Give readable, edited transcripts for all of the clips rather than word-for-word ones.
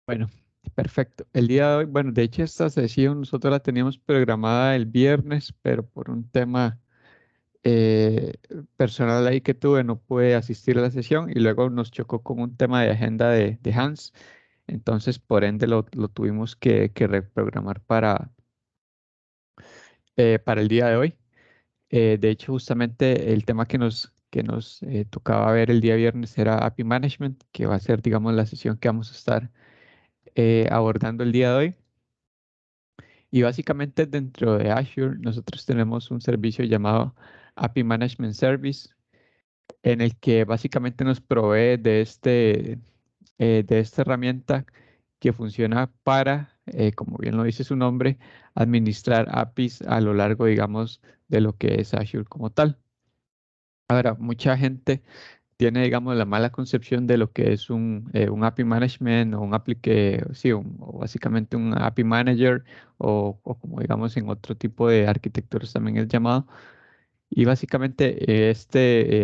Bueno, perfecto. El día de hoy, bueno, de hecho esta sesión nosotros la teníamos programada el viernes, pero por un tema eh, personal ahí que tuve no pude asistir a la sesión y luego nos chocó con un tema de agenda de Hans. Entonces, por ende, lo tuvimos que reprogramar para el día de hoy. De hecho, justamente el tema que nos tocaba ver el día viernes era API Management, que va a ser, digamos, la sesión que vamos a estar abordando el día de hoy. Y básicamente dentro de Azure nosotros tenemos un servicio llamado API Management Service, en el que básicamente nos provee de esta herramienta que funciona para, como bien lo dice su nombre, administrar APIs a lo largo, digamos, de lo que es Azure como tal. Ahora, mucha gente tiene, digamos, la mala concepción de lo que es un API Management o un sí, o básicamente un API Manager o como digamos en otro tipo de arquitecturas también es llamado. Y básicamente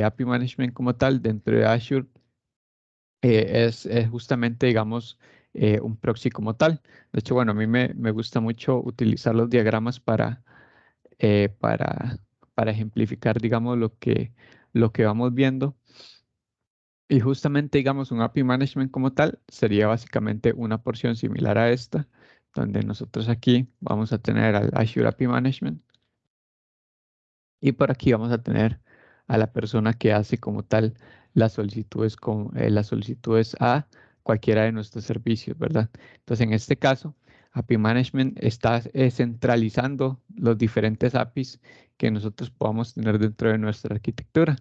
API Management como tal dentro de Azure es justamente, digamos, un proxy como tal. De hecho, bueno, a mí me gusta mucho utilizar los diagramas eh, para, para ejemplificar, digamos, lo que vamos viendo. Y justamente, digamos, un API Management como tal sería básicamente una porción similar a esta, donde nosotros aquí vamos a tener al Azure API Management y por aquí vamos a tener a la persona que hace como tal las solicitudes a cualquiera de nuestros servicios, ¿verdad? Entonces, en este caso, API Management está centralizando los diferentes APIs que nosotros podamos tener dentro de nuestra arquitectura.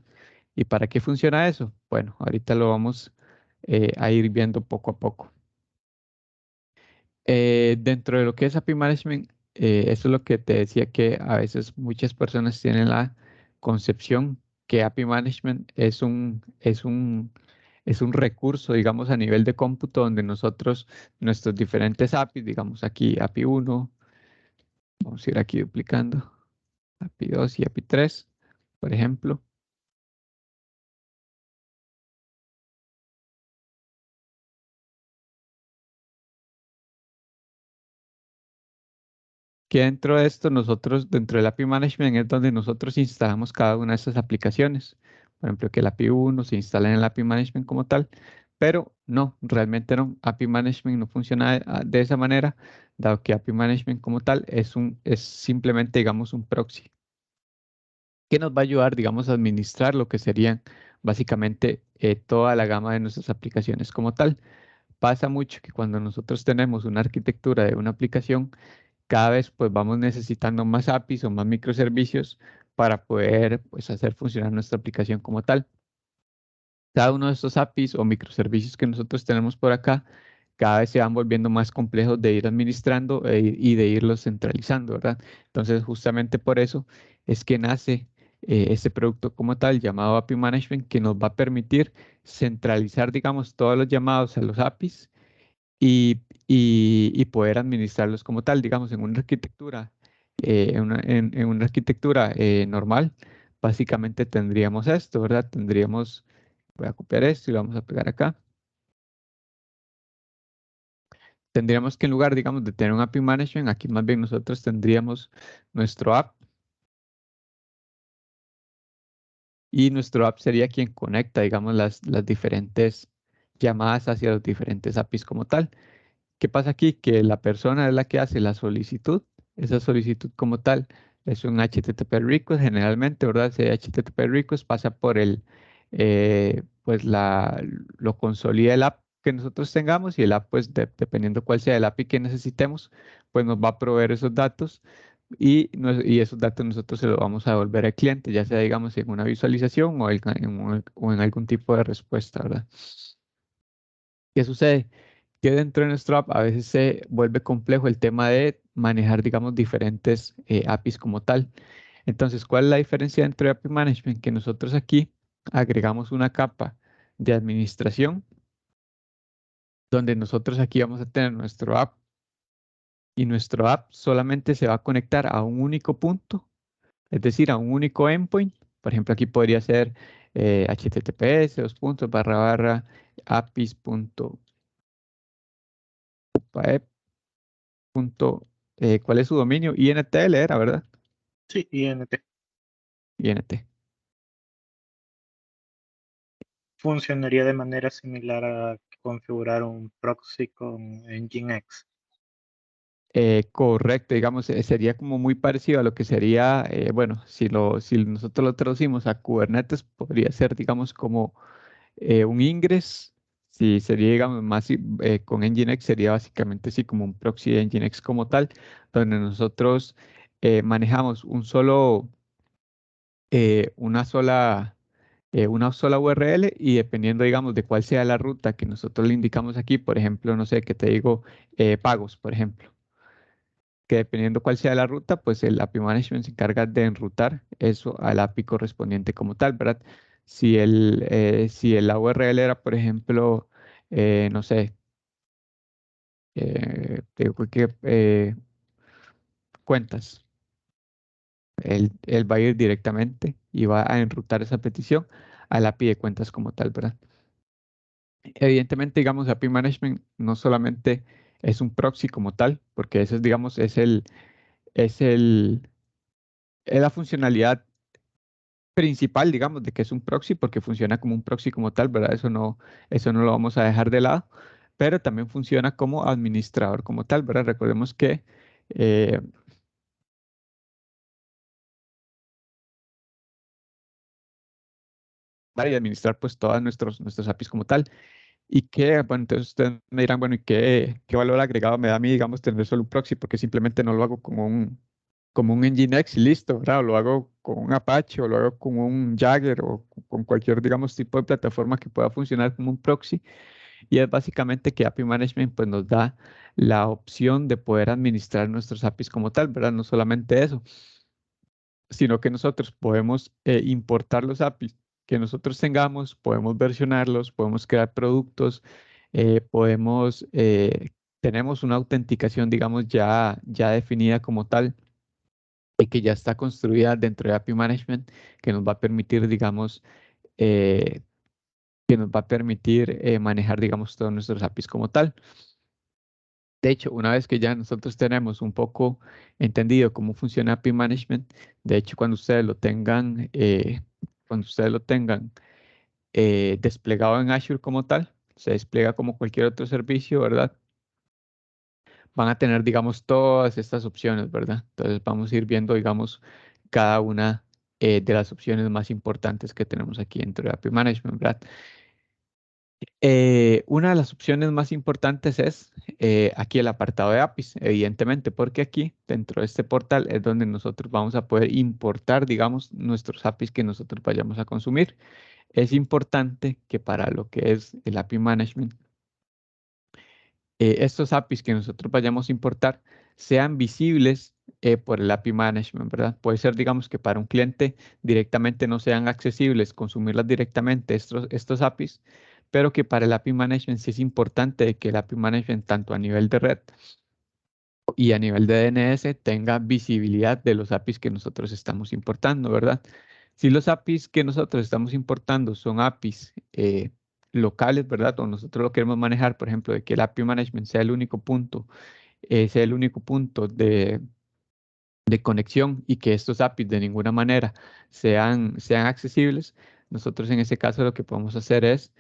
¿Y para qué funciona eso? Bueno, ahorita lo vamos a ir viendo poco a poco. Dentro de lo que es API Management, eso es lo que te decía que a veces muchas personas tienen la concepción que API Management es un recurso, digamos, a nivel de cómputo donde nuestros diferentes APIs, digamos aquí API 1, vamos a ir aquí duplicando, API 2 y API 3, por ejemplo. Que dentro de esto, dentro del API Management es donde nosotros instalamos cada una de estas aplicaciones. Por ejemplo, que el API 1 se instala en el API Management como tal, pero no, realmente no. API Management no funciona de esa manera, dado que API Management como tal es simplemente, digamos, un proxy que nos va a ayudar, digamos, a administrar lo que serían básicamente toda la gama de nuestras aplicaciones como tal. Pasa mucho que cuando nosotros tenemos una arquitectura de una aplicación, cada vez pues vamos necesitando más APIs o más microservicios para poder pues hacer funcionar nuestra aplicación como tal. Cada uno de estos APIs o microservicios que nosotros tenemos por acá, cada vez se van volviendo más complejos de ir administrando y de irlos centralizando, ¿verdad? Entonces, justamente por eso es que nace este producto como tal llamado API Management que nos va a permitir centralizar, digamos, todos los llamados a los APIs y poder administrarlos como tal, digamos, en una arquitectura normal, básicamente tendríamos esto, ¿verdad? Voy a copiar esto y lo vamos a pegar acá. Tendríamos que en lugar, digamos, de tener un API Management, aquí más bien nosotros tendríamos nuestro app y nuestro app sería quien conecta, digamos, las diferentes llamadas hacia los diferentes APIs como tal. ¿Qué pasa aquí? Que la persona es la que hace la solicitud. Esa solicitud como tal es un HTTP request generalmente, ¿verdad? Ese HTTP request pasa por pues lo consolida el app que nosotros tengamos y el app, pues dependiendo cuál sea el API que necesitemos, pues nos va a proveer esos datos y esos datos nosotros se los vamos a devolver al cliente, ya sea, digamos, en una visualización o en algún tipo de respuesta, ¿verdad? ¿Qué sucede? Que dentro de nuestro app a veces se vuelve complejo el tema de manejar, digamos, diferentes APIs como tal. Entonces, ¿cuál es la diferencia dentro de API Management? Que nosotros aquí agregamos una capa de administración donde nosotros aquí vamos a tener nuestro app y nuestro app solamente se va a conectar a un único punto, es decir, a un único endpoint. Por ejemplo, aquí podría ser https:// apis. faep. ¿Cuál es su dominio? INTL era, ¿verdad? Sí, INT. INT. Funcionaría de manera similar a configurar un proxy con Nginx. Correcto, digamos, sería como muy parecido a lo que sería, bueno, si nosotros lo traducimos a Kubernetes, podría ser, digamos, como un ingress. Si sería, digamos, más con Nginx, sería básicamente así como un proxy de Nginx como tal, donde nosotros manejamos una sola URL y dependiendo, digamos, de cuál sea la ruta que nosotros le indicamos aquí, por ejemplo, no sé, que te digo, pagos, por ejemplo, que dependiendo cuál sea la ruta, pues el API Management se encarga de enrutar eso al API correspondiente como tal, ¿verdad? Si la URL era, por ejemplo, no sé, te digo que cuentas, él va a ir directamente y va a enrutar esa petición al API de cuentas como tal, ¿verdad? Evidentemente, digamos, API Management no solamente es un proxy como tal, porque eso es, digamos, es el, es la funcionalidad principal, digamos, de que es un proxy, porque funciona como un proxy como tal, ¿verdad? Eso no lo vamos a dejar de lado, pero también funciona como administrador como tal, ¿verdad? Recordemos que eh, y administrar pues todas nuestros APIs como tal. Y que, bueno, entonces ustedes me dirán, bueno, ¿y qué valor agregado me da a mí, digamos, tener solo un proxy? Porque simplemente no lo hago como un Nginx y listo, ¿verdad? O lo hago con un Apache o lo hago con un Jagger o con cualquier, digamos, tipo de plataforma que pueda funcionar como un proxy. Y es básicamente que API Management pues nos da la opción de poder administrar nuestros APIs como tal, ¿verdad? No solamente eso, sino que nosotros podemos importar los APIs que nosotros tengamos, podemos versionarlos, podemos crear productos, tenemos una autenticación, digamos, ya definida como tal y que ya está construida dentro de API Management, que nos va a permitir, digamos, eh, manejar, digamos, todos nuestros APIs como tal. De hecho, una vez que ya nosotros tenemos un poco entendido cómo funciona API Management, de hecho, cuando ustedes lo tengan desplegado en Azure como tal, se despliega como cualquier otro servicio, ¿verdad? Van a tener, digamos, todas estas opciones, ¿verdad? Entonces vamos a ir viendo, digamos, cada una de las opciones más importantes que tenemos aquí dentro de API Management, ¿verdad? Una de las opciones más importantes es aquí el apartado de APIs, evidentemente, porque aquí dentro de este portal es donde nosotros vamos a poder importar, digamos, nuestros APIs que nosotros vayamos a consumir. Es importante que para lo que es el API Management, estos APIs que nosotros vayamos a importar sean visibles por el API Management, ¿verdad? Puede ser, digamos, que para un cliente directamente no sean accesibles, consumirlas directamente estos APIs, pero que para el API Management sí es importante que el API Management, tanto a nivel de red y a nivel de DNS, tenga visibilidad de los APIs que nosotros estamos importando, ¿verdad? Si los APIs que nosotros estamos importando son APIs locales, ¿verdad? O nosotros lo queremos manejar, por ejemplo, de que el API Management sea el único punto de conexión y que estos APIs de ninguna manera sean accesibles, nosotros en ese caso lo que podemos hacer es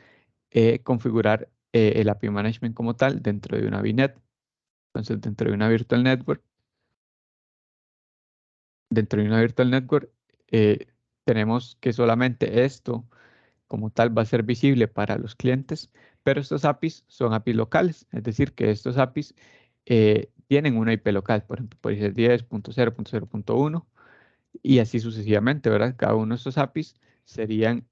configurar el API Management como tal dentro de una VNet. Entonces, dentro de una virtual network, eh, tenemos que solamente esto como tal va a ser visible para los clientes, pero estos APIs son APIs locales, es decir, que estos APIs tienen una IP local, por ejemplo, puede ser 10.0.0.1 y así sucesivamente, ¿verdad? Cada uno de estos APIs estarían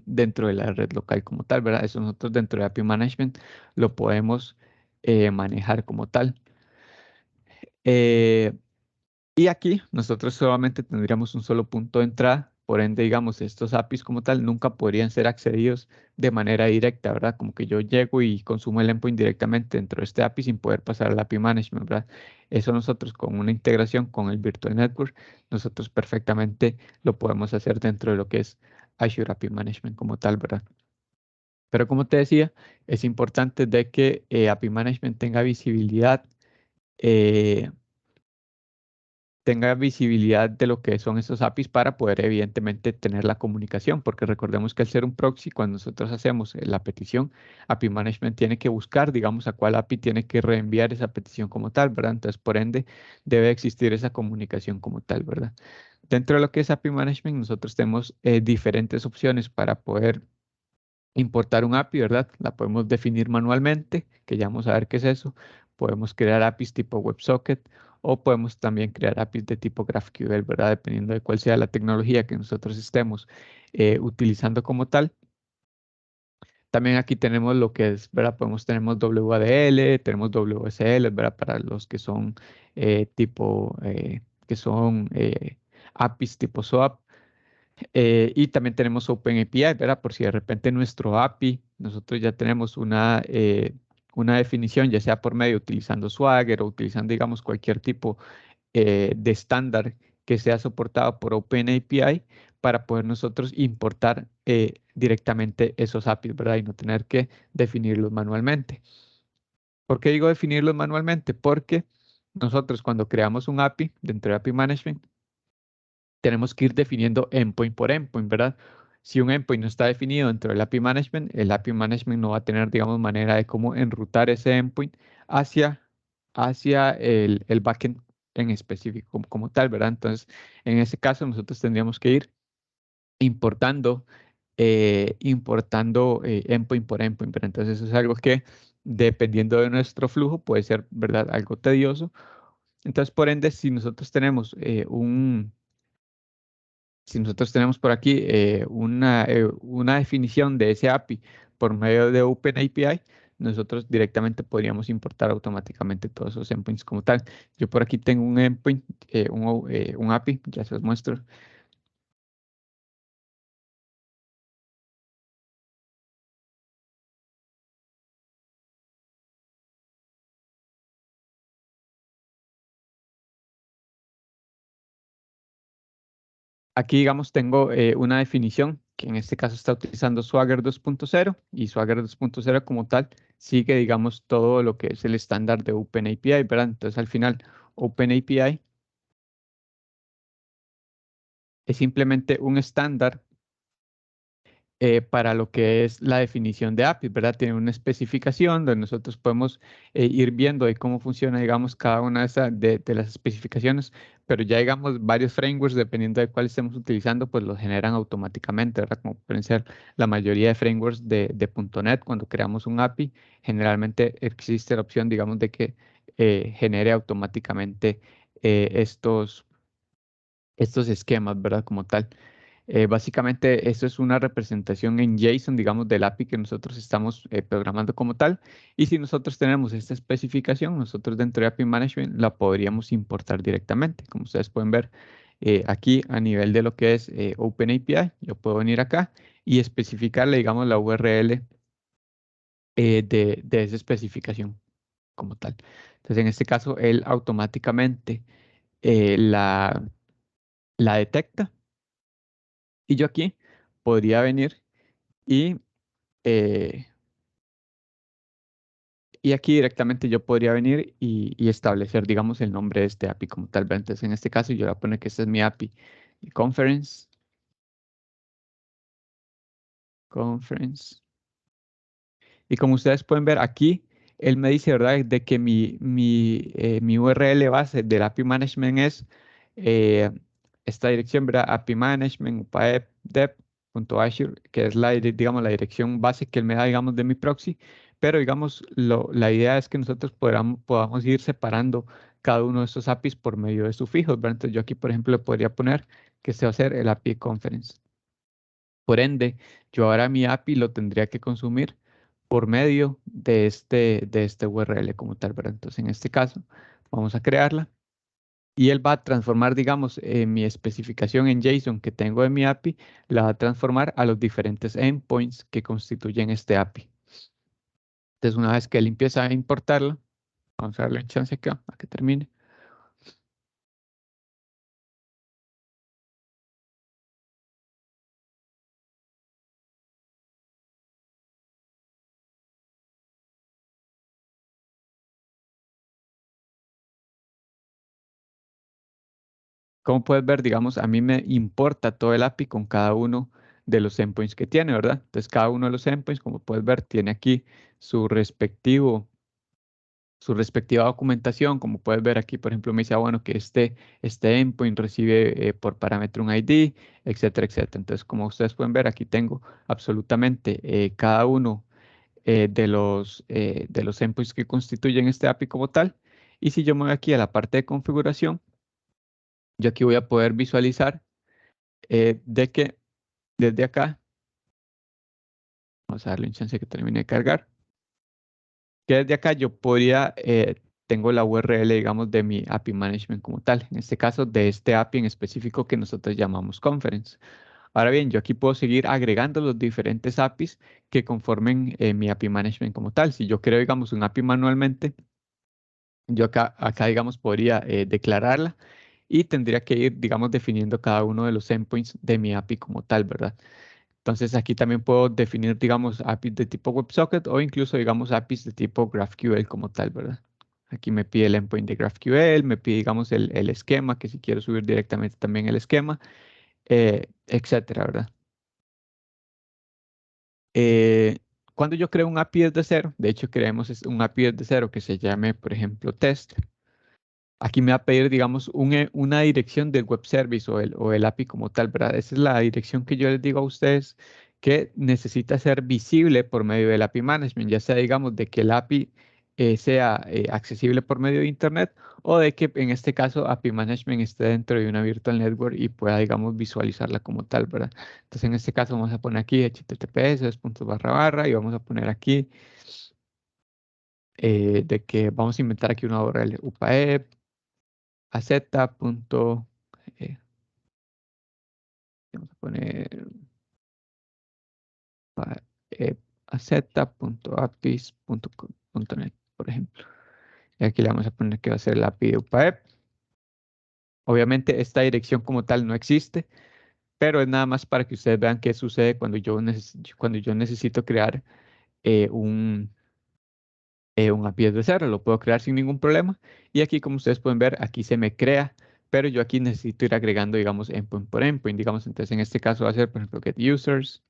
dentro de la red local como tal, ¿verdad? Eso nosotros dentro de API Management lo podemos manejar como tal. Eh, Y aquí nosotros solamente tendríamos un solo punto de entrada, por ende, digamos, estos APIs como tal nunca podrían ser accedidos de manera directa, ¿verdad? Como que yo llego y consumo el endpoint directamente dentro de este API sin poder pasar al API Management, ¿verdad? Eso nosotros con una integración con el Virtual Network, nosotros perfectamente lo podemos hacer dentro de lo que es Azure API Management como tal, ¿verdad? Pero como te decía, es importante de que API Management eh, tenga visibilidad de lo que son esos APIs para poder evidentemente tener la comunicación, porque recordemos que al ser un proxy, cuando nosotros hacemos la petición, API Management tiene que buscar, digamos, a cuál API tiene que reenviar esa petición como tal, ¿verdad? Entonces, por ende, debe existir esa comunicación como tal, ¿verdad? Dentro de lo que es API Management, nosotros tenemos diferentes opciones para poder importar un API, ¿verdad? La podemos definir manualmente, que ya vamos a ver qué es eso. Podemos crear APIs tipo WebSocket o podemos también crear APIs de tipo GraphQL, ¿verdad? Dependiendo de cuál sea la tecnología que nosotros estemos utilizando como tal. También aquí tenemos lo que es, ¿verdad? Tenemos WADL, tenemos WSL, ¿verdad? Para los que son que son APIs tipo SOAP. Y también tenemos OpenAPI, ¿verdad? Por si de repente nuestro API, nosotros ya tenemos una definición, ya sea por medio utilizando Swagger o utilizando, digamos, cualquier tipo de estándar que sea soportado por OpenAPI para poder nosotros importar directamente esos APIs, ¿verdad? Y no tener que definirlos manualmente. ¿Por qué digo definirlos manualmente? Porque nosotros cuando creamos un API dentro de API Management, tenemos que ir definiendo endpoint por endpoint, ¿verdad? Si un endpoint no está definido dentro del API Management, el API Management no va a tener, digamos, manera de cómo enrutar ese endpoint hacia, hacia el backend en específico como tal, ¿verdad? Entonces, en ese caso, nosotros tendríamos que ir importando, importando endpoint por endpoint, ¿verdad? Entonces, eso es algo que, dependiendo de nuestro flujo, puede ser, ¿verdad? Algo tedioso. Entonces, por ende, si nosotros tenemos por aquí una definición de ese API por medio de OpenAPI, nosotros directamente podríamos importar automáticamente todos esos endpoints como tal. Yo por aquí tengo un endpoint, un API, ya se los muestro. Aquí, digamos, tengo una definición que en este caso está utilizando Swagger 2.0 y Swagger 2.0 como tal sigue, digamos, todo lo que es el estándar de OpenAPI, ¿verdad? Entonces, al final, OpenAPI es simplemente un estándar para lo que es la definición de APIs, ¿verdad? Tiene una especificación donde nosotros podemos ir viendo de cómo funciona, digamos, cada una de las especificaciones, pero ya, digamos, varios frameworks, dependiendo de cuál estemos utilizando, pues los generan automáticamente, ¿verdad? Como pueden ser la mayoría de frameworks de .NET, cuando creamos un API, generalmente existe la opción, digamos, de que genere automáticamente estos esquemas, ¿verdad? Como tal. Básicamente, esto es una representación en JSON, digamos, del API que nosotros estamos programando como tal. Y si nosotros tenemos esta especificación, nosotros dentro de API Management la podríamos importar directamente. Como ustedes pueden ver aquí a nivel de lo que es OpenAPI, yo puedo venir acá y especificarle, digamos, la URL de esa especificación como tal. Entonces, en este caso, él automáticamente la detecta. Y yo aquí podría venir y, eh, y aquí directamente yo podría venir y establecer, digamos, el nombre de este API como tal. ¿Verdad? Entonces, en este caso, yo voy a poner que este es mi API conference, conference. Y como ustedes pueden ver aquí, él me dice, ¿verdad?, de que mi URL base del API Management es eh, esta dirección, ¿verdad? API Management, dev.azure, que es digamos, la dirección base que él me da, digamos, de mi proxy. Pero, digamos, la idea es que nosotros podamos ir separando cada uno de estos APIs por medio de sufijos, ¿verdad? Entonces, yo aquí, por ejemplo, le podría poner que este va a ser el API Conference. Por ende, yo ahora mi API lo tendría que consumir por medio de este URL como tal, ¿verdad? Entonces, en este caso, vamos a crearla y él va a transformar, digamos, mi especificación en JSON que tengo de mi API, la va a transformar a los diferentes endpoints que constituyen este API. Entonces, una vez que él empieza a importarla, vamos a darle chance acá a que termine. como puedes ver, digamos, a mí me importa todo el API con cada uno de los endpoints que tiene, ¿verdad? Entonces, cada uno de los endpoints, como puedes ver, tiene aquí su respectivo su respectiva documentación. Como puedes ver aquí, por ejemplo, me dice, bueno, que este endpoint recibe por parámetro un ID, etcétera, etcétera. Entonces, como ustedes pueden ver, aquí tengo absolutamente cada uno de los endpoints que constituyen este API como tal. Y si yo me voy aquí a la parte de configuración, yo aquí voy a poder visualizar de que desde acá, vamos a darle un chance que termine de cargar, que desde acá yo podría, tengo la URL, digamos, de mi API Management como tal, en este caso de este API en específico que nosotros llamamos Conference. Ahora bien, yo aquí puedo seguir agregando los diferentes APIs que conformen mi API Management como tal. Si yo creo, digamos, un API manualmente, yo acá digamos, podría declararla y tendría que ir, digamos, definiendo cada uno de los endpoints de mi API como tal, ¿verdad? Entonces aquí también puedo definir, digamos, APIs de tipo WebSocket o incluso, digamos, APIs de tipo GraphQL como tal, ¿verdad? Aquí me pide el endpoint de GraphQL, me pide, digamos, el esquema, que si quiero subir directamente también el esquema, etcétera, ¿verdad? Eh, cuando yo creo un API desde cero, de hecho creemos un API desde cero que se llame, por ejemplo, test. Aquí me va a pedir, digamos, una dirección del web service o el API como tal, ¿verdad? Esa es la dirección que yo les digo a ustedes que necesita ser visible por medio del API Management, ya sea, digamos, de que el API sea accesible por medio de Internet o de que en este caso API Management esté dentro de una Virtual Network y pueda, digamos, visualizarla como tal, ¿verdad? Entonces, en este caso vamos a poner aquí https // y vamos a poner aquí de que vamos a inventar aquí una URL upaep az. Vamos a poner pa- eh, az.apis.net, por ejemplo. Y aquí le vamos a poner que va a ser la API de UPAEP. Obviamente esta dirección como tal no existe, pero es nada más para que ustedes vean qué sucede cuando yo necesito crear eh, un, un API de cero. Lo puedo crear sin ningún problema. Y aquí, como ustedes pueden ver, aquí se me crea, pero yo aquí necesito ir agregando, digamos, endpoint por endpoint. Digamos, entonces en este caso va a ser, por ejemplo, get users.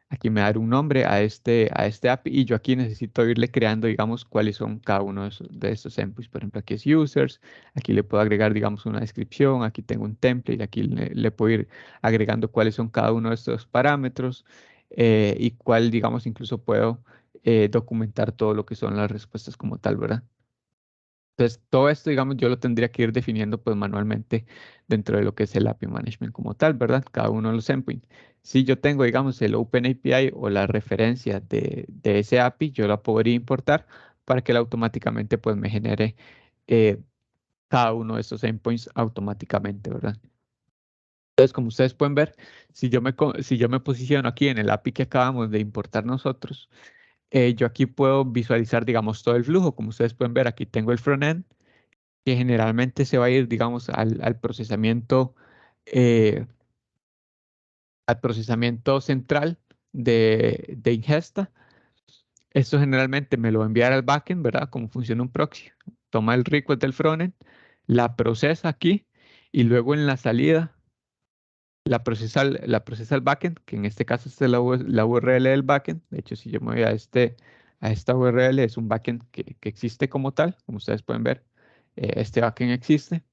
Aquí me va a dar un nombre a este API y yo aquí necesito irle creando, digamos, cuáles son cada uno de estos endpoints. Por ejemplo, aquí es users, aquí le puedo agregar, digamos, una descripción, aquí tengo un template, aquí le puedo ir agregando cuáles son cada uno de estos parámetros y cuál, digamos, incluso puedo documentar todo lo que son las respuestas como tal, ¿verdad? Entonces, todo esto, digamos, yo lo tendría que ir definiendo pues manualmente dentro de lo que es el API Management como tal, ¿verdad? Cada uno de los endpoints. Si yo tengo, digamos, el OpenAPI o la referencia de ese API, yo la podría importar para que él automáticamente pues me genere eh, cada uno de estos endpoints automáticamente, ¿verdad? Entonces, como ustedes pueden ver, si yo me posiciono aquí en el API que acabamos de importar nosotros, yo aquí puedo visualizar, digamos, todo el flujo. Como ustedes pueden ver, aquí tengo el frontend que generalmente se va a ir, digamos, eh, al procesamiento central de ingesta. Esto generalmente me lo va a enviar al backend, ¿verdad? Como funciona un proxy. Toma el request del frontend, la procesa aquí y luego en la salida la procesa al backend, que en este caso esta es la URL del backend. De hecho, si yo me voy a esta URL, es un backend que existe como tal, como ustedes pueden ver. Este backend existe.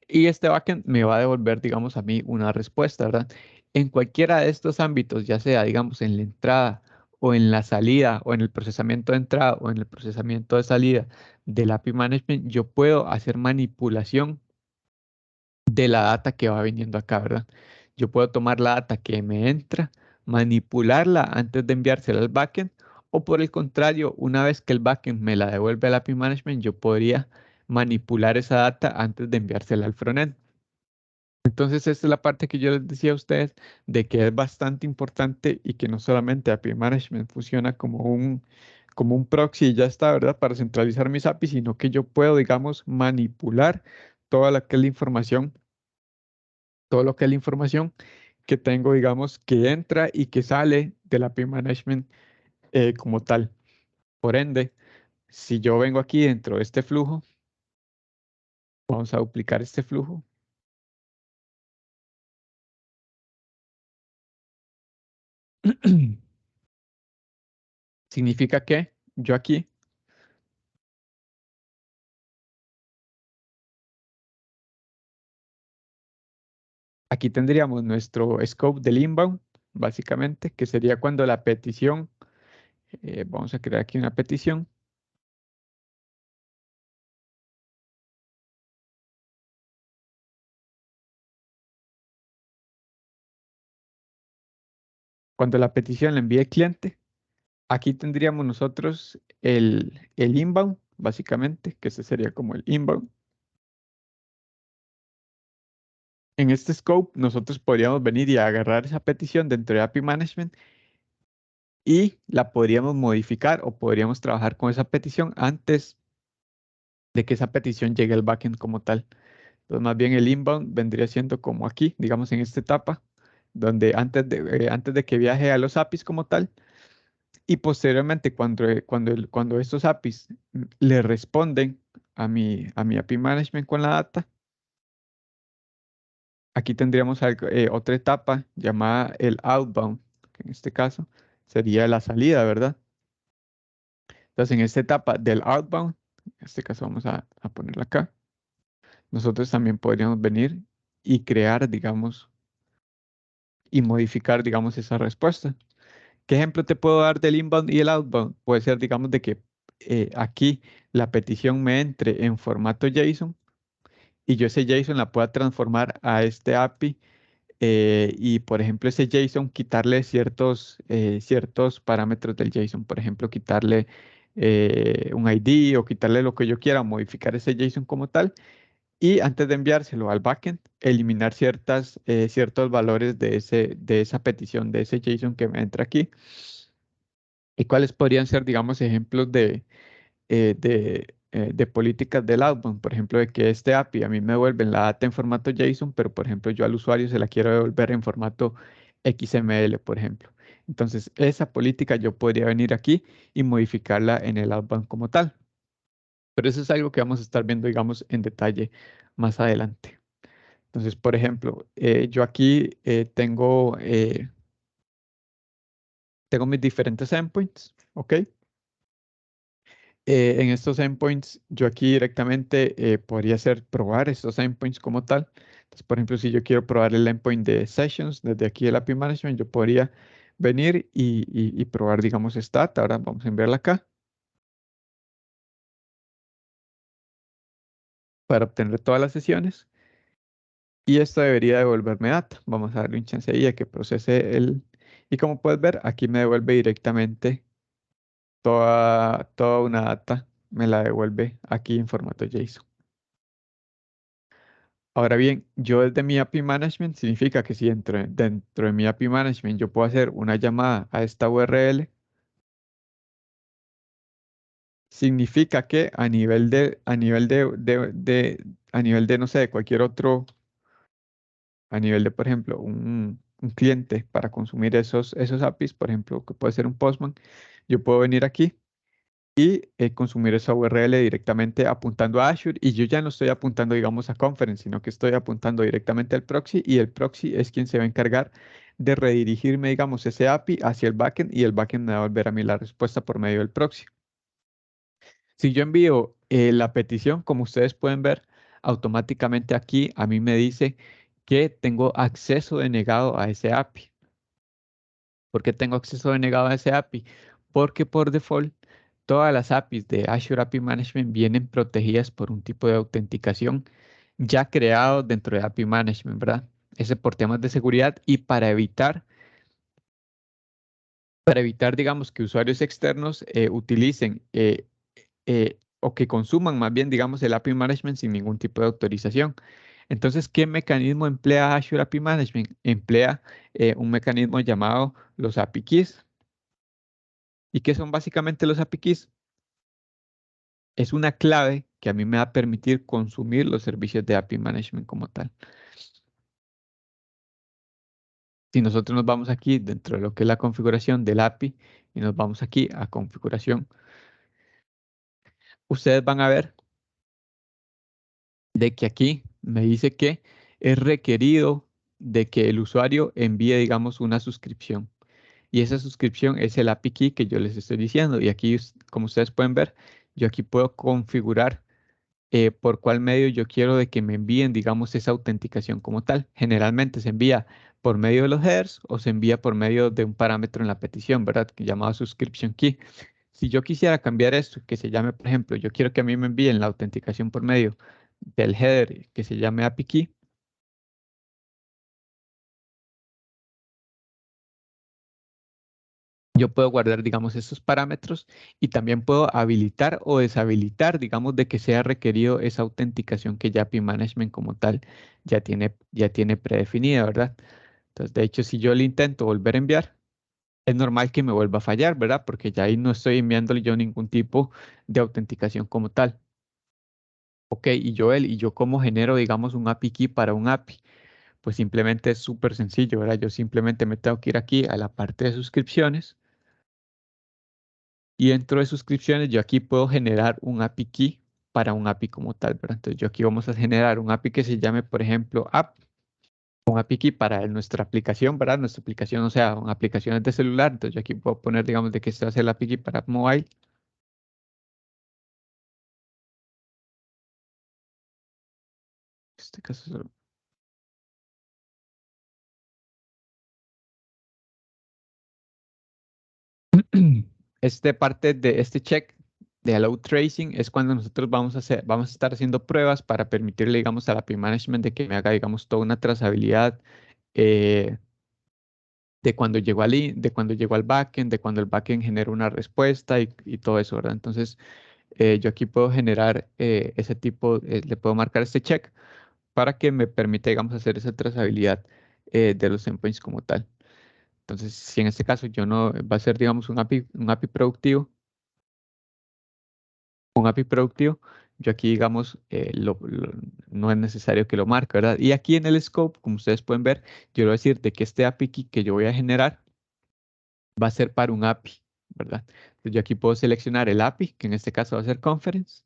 Y este backend me va a devolver, digamos, a mí una respuesta, ¿verdad? En cualquiera de estos ámbitos, ya sea, digamos, en la entrada o en la salida o en el procesamiento de entrada o en el procesamiento de salida del API Management, yo puedo hacer manipulación de la data que va viniendo acá, ¿verdad? Yo puedo tomar la data que me entra, manipularla antes de enviársela al backend, o por el contrario, una vez que el backend me la devuelve al API Management, yo podría manipular esa data antes de enviársela al frontend. Entonces, esta es la parte que yo les decía a ustedes de que es bastante importante y que no solamente API Management funciona como un proxy y ya está, ¿verdad? Para centralizar mis APIs, sino que yo puedo, digamos, manipular toda la que es la información, todo lo que es la información que tengo, digamos, que entra y que sale del API Management como tal. Por ende, si yo vengo aquí dentro de este flujo, Vamos a duplicar este flujo. Significa que yo aquí tendríamos nuestro scope del inbound, básicamente, que sería cuando la petición, vamos a crear aquí una petición. Cuando la petición la envíe el cliente, aquí tendríamos nosotros el inbound, básicamente, que ese sería como el inbound. En este scope, nosotros podríamos venir y agarrar esa petición dentro de API Management y la podríamos modificar o podríamos trabajar con esa petición antes de que esa petición llegue al backend como tal. Entonces, más bien el inbound vendría siendo como aquí, digamos en esta etapa, donde antes de que viaje a los APIs como tal, y posteriormente cuando estos APIs le responden a mi API Management con la data, aquí tendríamos otra etapa llamada el outbound, que en este caso sería la salida, ¿verdad? Entonces, en esta etapa del outbound, en este caso vamos a ponerla acá, nosotros también podríamos venir y crear, digamos, y modificar, digamos, esa respuesta. ¿Qué ejemplo te puedo dar del inbound y el outbound? Puede ser, digamos, de que aquí la petición me entre en formato JSON y yo ese JSON la pueda transformar a este API y, por ejemplo, ese JSON quitarle ciertos parámetros del JSON. Por ejemplo, quitarle un ID o quitarle lo que yo quiera, modificar ese JSON como tal y antes de enviárselo al backend, eliminar ciertos valores de esa petición, de ese JSON que me entra aquí. ¿Y cuáles podrían ser, digamos, ejemplos de políticas del outbound? Por ejemplo, de que este API a mí me devuelve la data en formato JSON, pero por ejemplo yo al usuario se la quiero devolver en formato XML, por ejemplo. Entonces, esa política yo podría venir aquí y modificarla en el outbound como tal. Pero eso es algo que vamos a estar viendo, digamos, en detalle más adelante. Entonces, por ejemplo, yo aquí tengo mis diferentes endpoints, ¿ok? En estos endpoints, yo aquí directamente podría hacer probar estos endpoints como tal. Entonces, por ejemplo, si yo quiero probar el endpoint de Sessions desde aquí el API Management, yo podría venir y probar, digamos, stat. Ahora vamos a enviarla acá para obtener todas las sesiones. Y esto debería devolverme data. Vamos a darle un chance ahí a que procese el... Y como puedes ver, aquí me devuelve directamente toda una data, me la devuelve aquí en formato JSON. Ahora bien, yo desde mi API Management significa que si dentro de mi API Management yo puedo hacer una llamada a esta URL, significa que a nivel de, no sé, de cualquier otro, a nivel de, por ejemplo, un cliente para consumir esos APIs, por ejemplo, que puede ser un Postman, yo puedo venir aquí y consumir esa URL directamente apuntando a Azure y yo ya no estoy apuntando, digamos, a Conference, sino que estoy apuntando directamente al proxy y el proxy es quien se va a encargar de redirigirme, digamos, ese API hacia el backend y el backend me va a volver a mí la respuesta por medio del proxy. Si yo envío la petición, como ustedes pueden ver, automáticamente aquí a mí me dice que tengo acceso denegado a ese API. ¿Por qué tengo acceso denegado a ese API? Porque por default todas las APIs de Azure API Management vienen protegidas por un tipo de autenticación ya creado dentro de API Management, ¿verdad? Ese por temas de seguridad y para evitar, digamos, que usuarios externos utilicen o que consuman más bien, digamos, el API Management sin ningún tipo de autorización. Entonces, ¿qué mecanismo emplea Azure API Management? Emplea un mecanismo llamado los API Keys. ¿Y qué son básicamente los API Keys? Es una clave que a mí me va a permitir consumir los servicios de API Management como tal. Si nosotros nos vamos aquí dentro de lo que es la configuración del API y nos vamos aquí a configuración, ustedes van a ver de que aquí me dice que es requerido de que el usuario envíe, digamos, una suscripción. Y esa suscripción es el API key que yo les estoy diciendo. Y aquí, como ustedes pueden ver, yo aquí puedo configurar por cuál medio yo quiero de que me envíen, digamos, esa autenticación como tal. Generalmente se envía por medio de los headers o se envía por medio de un parámetro en la petición, ¿verdad? Que llamado subscription key. Si yo quisiera cambiar esto, que se llame, por ejemplo, yo quiero que a mí me envíen la autenticación por medio del header que se llame API key, yo puedo guardar, digamos, estos parámetros y también puedo habilitar o deshabilitar, digamos, de que sea requerido esa autenticación que ya API Management como tal ya tiene predefinida, ¿verdad? Entonces, de hecho, si yo le intento volver a enviar, es normal que me vuelva a fallar, ¿verdad? Porque ya ahí no estoy enviándole yo ningún tipo de autenticación como tal. Ok, y yo cómo genero, digamos, un API key para un API. Pues simplemente es súper sencillo, ¿verdad? Yo simplemente me tengo que ir aquí a la parte de suscripciones y dentro de suscripciones yo aquí puedo generar un API key para un API como tal, ¿verdad? Entonces yo aquí vamos a generar un API que se llame, por ejemplo, app, un API key para nuestra aplicación, ¿verdad? Nuestra aplicación, o sea, aplicaciones de celular. Entonces yo aquí puedo poner, digamos, de que este va a ser el API key para app mobile. En este caso, este parte de este check de allow tracing es cuando nosotros vamos a estar haciendo pruebas para permitirle, digamos, a la API Management de que me haga, digamos, toda una trazabilidad eh, de cuando llegó al backend, de cuando el backend genera una respuesta y todo eso, ¿verdad? Entonces, yo aquí puedo generar ese tipo, le puedo marcar este check para que me permita, digamos, hacer esa trazabilidad de los endpoints como tal. Entonces, si en este caso yo no, va a ser, digamos, un API productivo, yo aquí, digamos, no es necesario que lo marque, ¿verdad? Y aquí en el scope, como ustedes pueden ver, yo le voy a decir de que este API key que yo voy a generar va a ser para un API, ¿verdad? Entonces yo aquí puedo seleccionar el API, que en este caso va a ser Conference,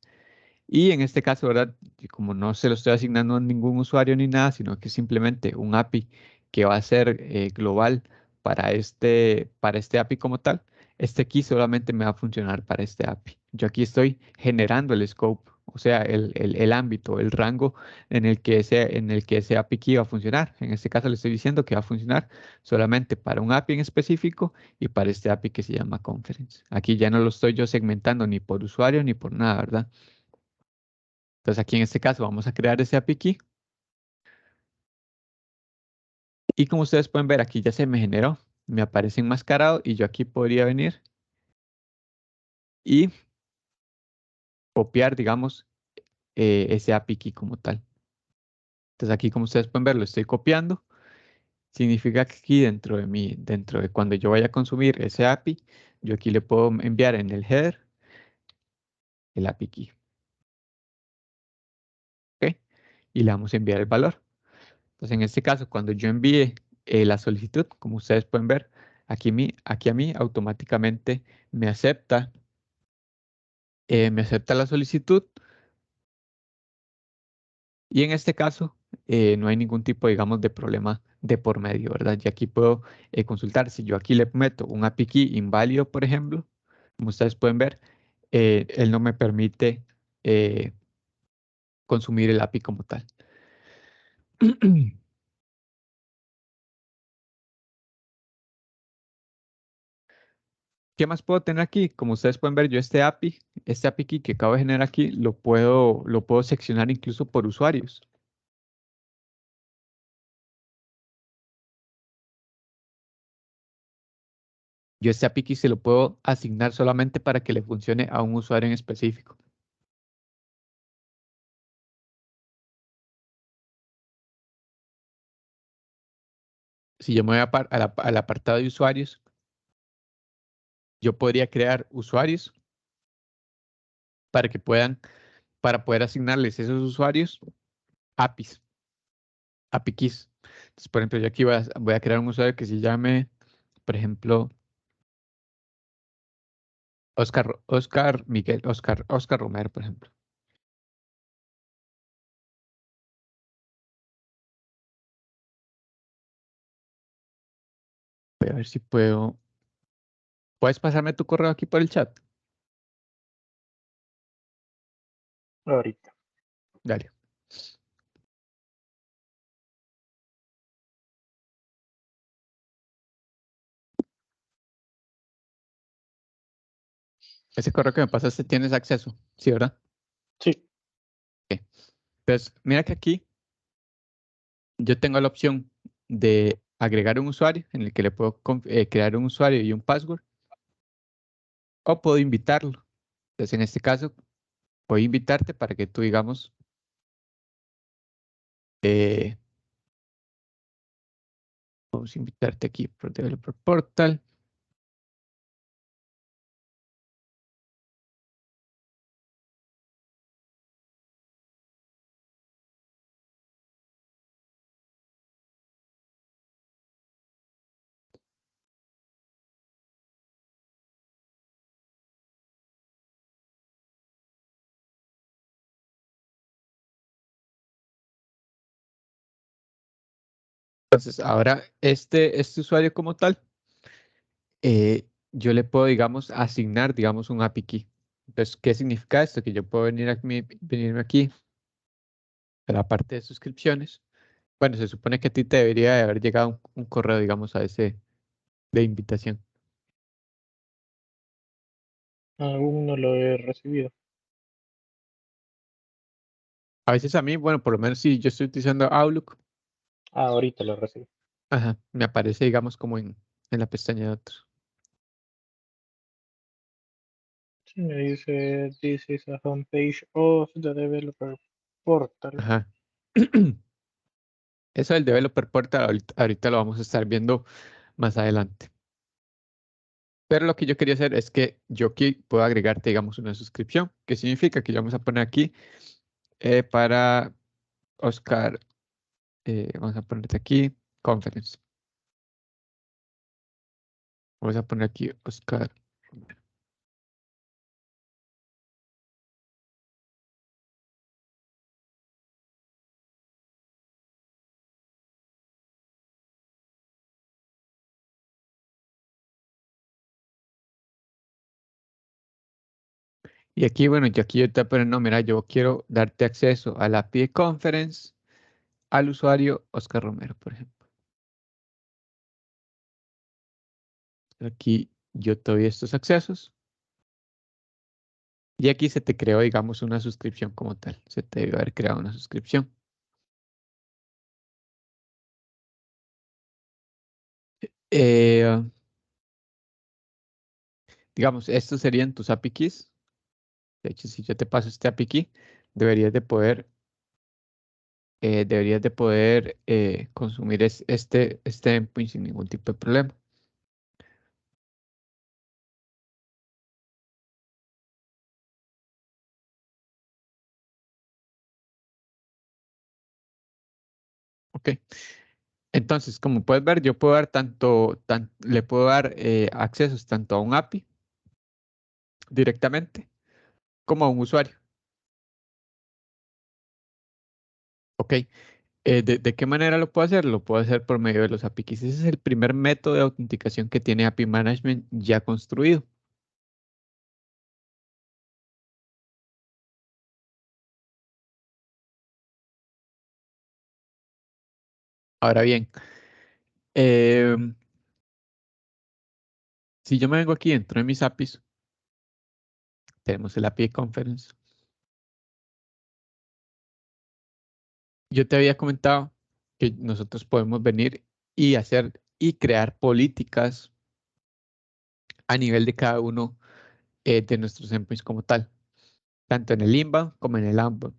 y en este caso, ¿verdad? Y como no se lo estoy asignando a ningún usuario ni nada, sino que simplemente un API que va a ser global para este API como tal, este aquí solamente me va a funcionar para este API. Yo aquí estoy generando el scope, o sea, el ámbito, el rango en el que ese API key va a funcionar. En este caso le estoy diciendo que va a funcionar solamente para un API en específico y para este API que se llama Conference. Aquí ya no lo estoy yo segmentando ni por usuario ni por nada, ¿verdad? Entonces aquí en este caso vamos a crear ese API key y como ustedes pueden ver aquí ya se me generó, me aparece enmascarado y yo aquí podría venir y copiar, digamos, ese API key como tal. Entonces aquí como ustedes pueden ver lo estoy copiando, significa que aquí dentro de cuando yo vaya a consumir ese API, yo aquí le puedo enviar en el header el API key, ¿ok? Y le vamos a enviar el valor. Entonces en este caso cuando yo envíe la solicitud, como ustedes pueden ver, aquí a mí automáticamente me acepta me acepta la solicitud y en este caso no hay ningún tipo, digamos, de problema de por medio, ¿verdad? Y aquí puedo consultar si yo aquí le meto un API key inválido, por ejemplo, como ustedes pueden ver, él no me permite consumir el API como tal. ¿Qué más puedo tener aquí? Como ustedes pueden ver, yo este API key que acabo de generar aquí, lo puedo seccionar incluso por usuarios. Yo este API key se lo puedo asignar solamente para que le funcione a un usuario en específico. Si yo me voy al apartado de usuarios, yo podría crear usuarios para que para poder asignarles esos usuarios APIs, API keys. Entonces, por ejemplo, yo aquí voy a crear un usuario que se llame, por ejemplo, Oscar Miguel, Oscar Romero, por ejemplo. Voy a ver si puedo. ¿Puedes pasarme tu correo aquí por el chat? Ahorita. Dale. Ese correo que me pasaste tienes acceso, ¿sí, verdad? Sí. Entonces, mira que aquí yo tengo la opción de agregar un usuario en el que le puedo crear un usuario y un password, o puedo invitarlo. Entonces, en este caso, voy a invitarte para que tú, digamos, eh, vamos a invitarte aquí por Developer Portal. Entonces, ahora este usuario como tal, yo le puedo, digamos, asignar, digamos, un API key. Entonces, ¿qué significa esto? Que yo puedo venirme aquí a la parte de suscripciones. Bueno, se supone que a ti te debería de haber llegado un correo, digamos, a ese de invitación. Aún no lo he recibido. A veces a mí, bueno, por lo menos si yo estoy utilizando Outlook, Ahorita lo recibí. ajá, me aparece, digamos, como en la pestaña de otros. Sí, me dice, this is a homepage of the developer portal. Ajá. Eso del Developer Portal ahorita lo vamos a estar viendo más adelante. Pero lo que yo quería hacer es que yo aquí puedo agregarte, digamos, una suscripción, que significa que yo vamos a poner aquí para Oscar, vamos a ponerte aquí, Conference. Vamos a poner aquí Oscar. Y aquí, bueno, yo te voy a poner, no, mira, yo quiero darte acceso a la API de Conference al usuario Oscar Romero, por ejemplo. Aquí yo te doy estos accesos y aquí se te creó, digamos, una suscripción como tal. Se te debe haber creado una suscripción. Eh, digamos, estos serían tus API keys. De hecho, si yo te paso este API key, deberías de poder, consumir este endpoint sin ningún tipo de problema. Ok. Entonces, como puedes ver, yo puedo dar le puedo dar accesos tanto a un API directamente como a un usuario. Ok. ¿De qué manera lo puedo hacer? Lo puedo hacer por medio de los API keys. Ese es el primer método de autenticación que tiene API Management ya construido. Ahora bien, em, si yo me vengo aquí dentro de mis APIs, tenemos el API Conference. Yo te había comentado que nosotros podemos venir y hacer y crear políticas a nivel de cada uno de nuestros endpoints como tal, tanto en el inbound como en el outbound.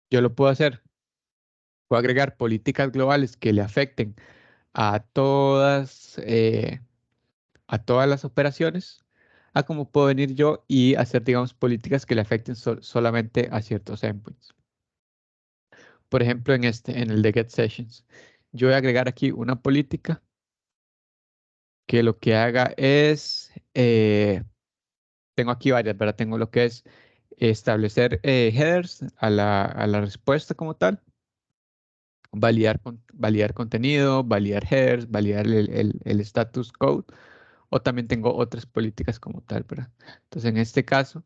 Yo lo puedo hacer, puedo agregar políticas globales que le afecten a todas las operaciones, a como puedo venir yo y hacer, digamos, políticas que le afecten solamente a ciertos endpoints. Por ejemplo, en el de Get Sessions, yo voy a agregar aquí una política que lo que haga es, tengo aquí varias, ¿verdad? Tengo lo que es establecer headers a la respuesta como tal, validar contenido, validar headers, validar el status code, o también tengo otras políticas como tal, ¿verdad? Entonces, en este caso,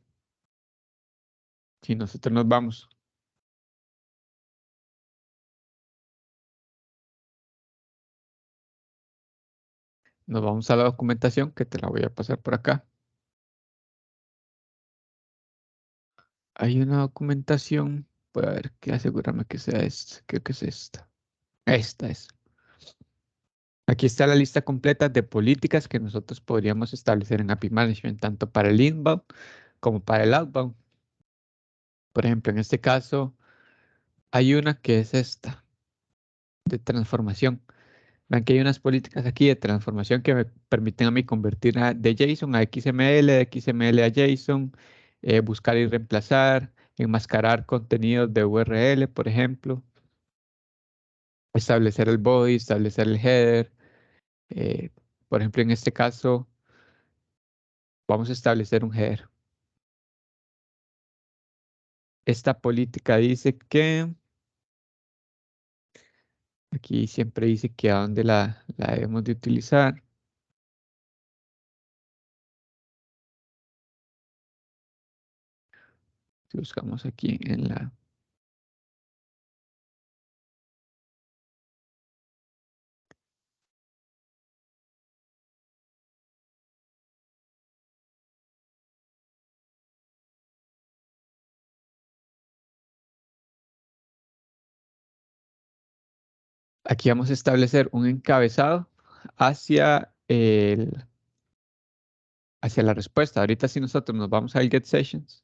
si nosotros nos vamos a la documentación, que te la voy a pasar por acá. Hay una documentación, voy a ver que asegurarme que sea esta, creo que es esta. Esta es. Aquí está la lista completa de políticas que nosotros podríamos establecer en API Management, tanto para el inbound como para el outbound. Por ejemplo, en este caso, hay una que es esta, de transformación. Vean que hay unas políticas aquí de transformación que me permiten a mí convertir de JSON a XML, de XML a JSON, buscar y reemplazar, enmascarar contenidos de URL, por ejemplo, establecer el body, establecer el header. eh, por ejemplo, en este caso, vamos a establecer un header. Esta política dice que, aquí siempre dice que a dónde la debemos de utilizar. Si buscamos aquí en la... Aquí vamos a establecer un encabezado hacia hacia la respuesta. Ahorita si nosotros nos vamos al Get Sessions,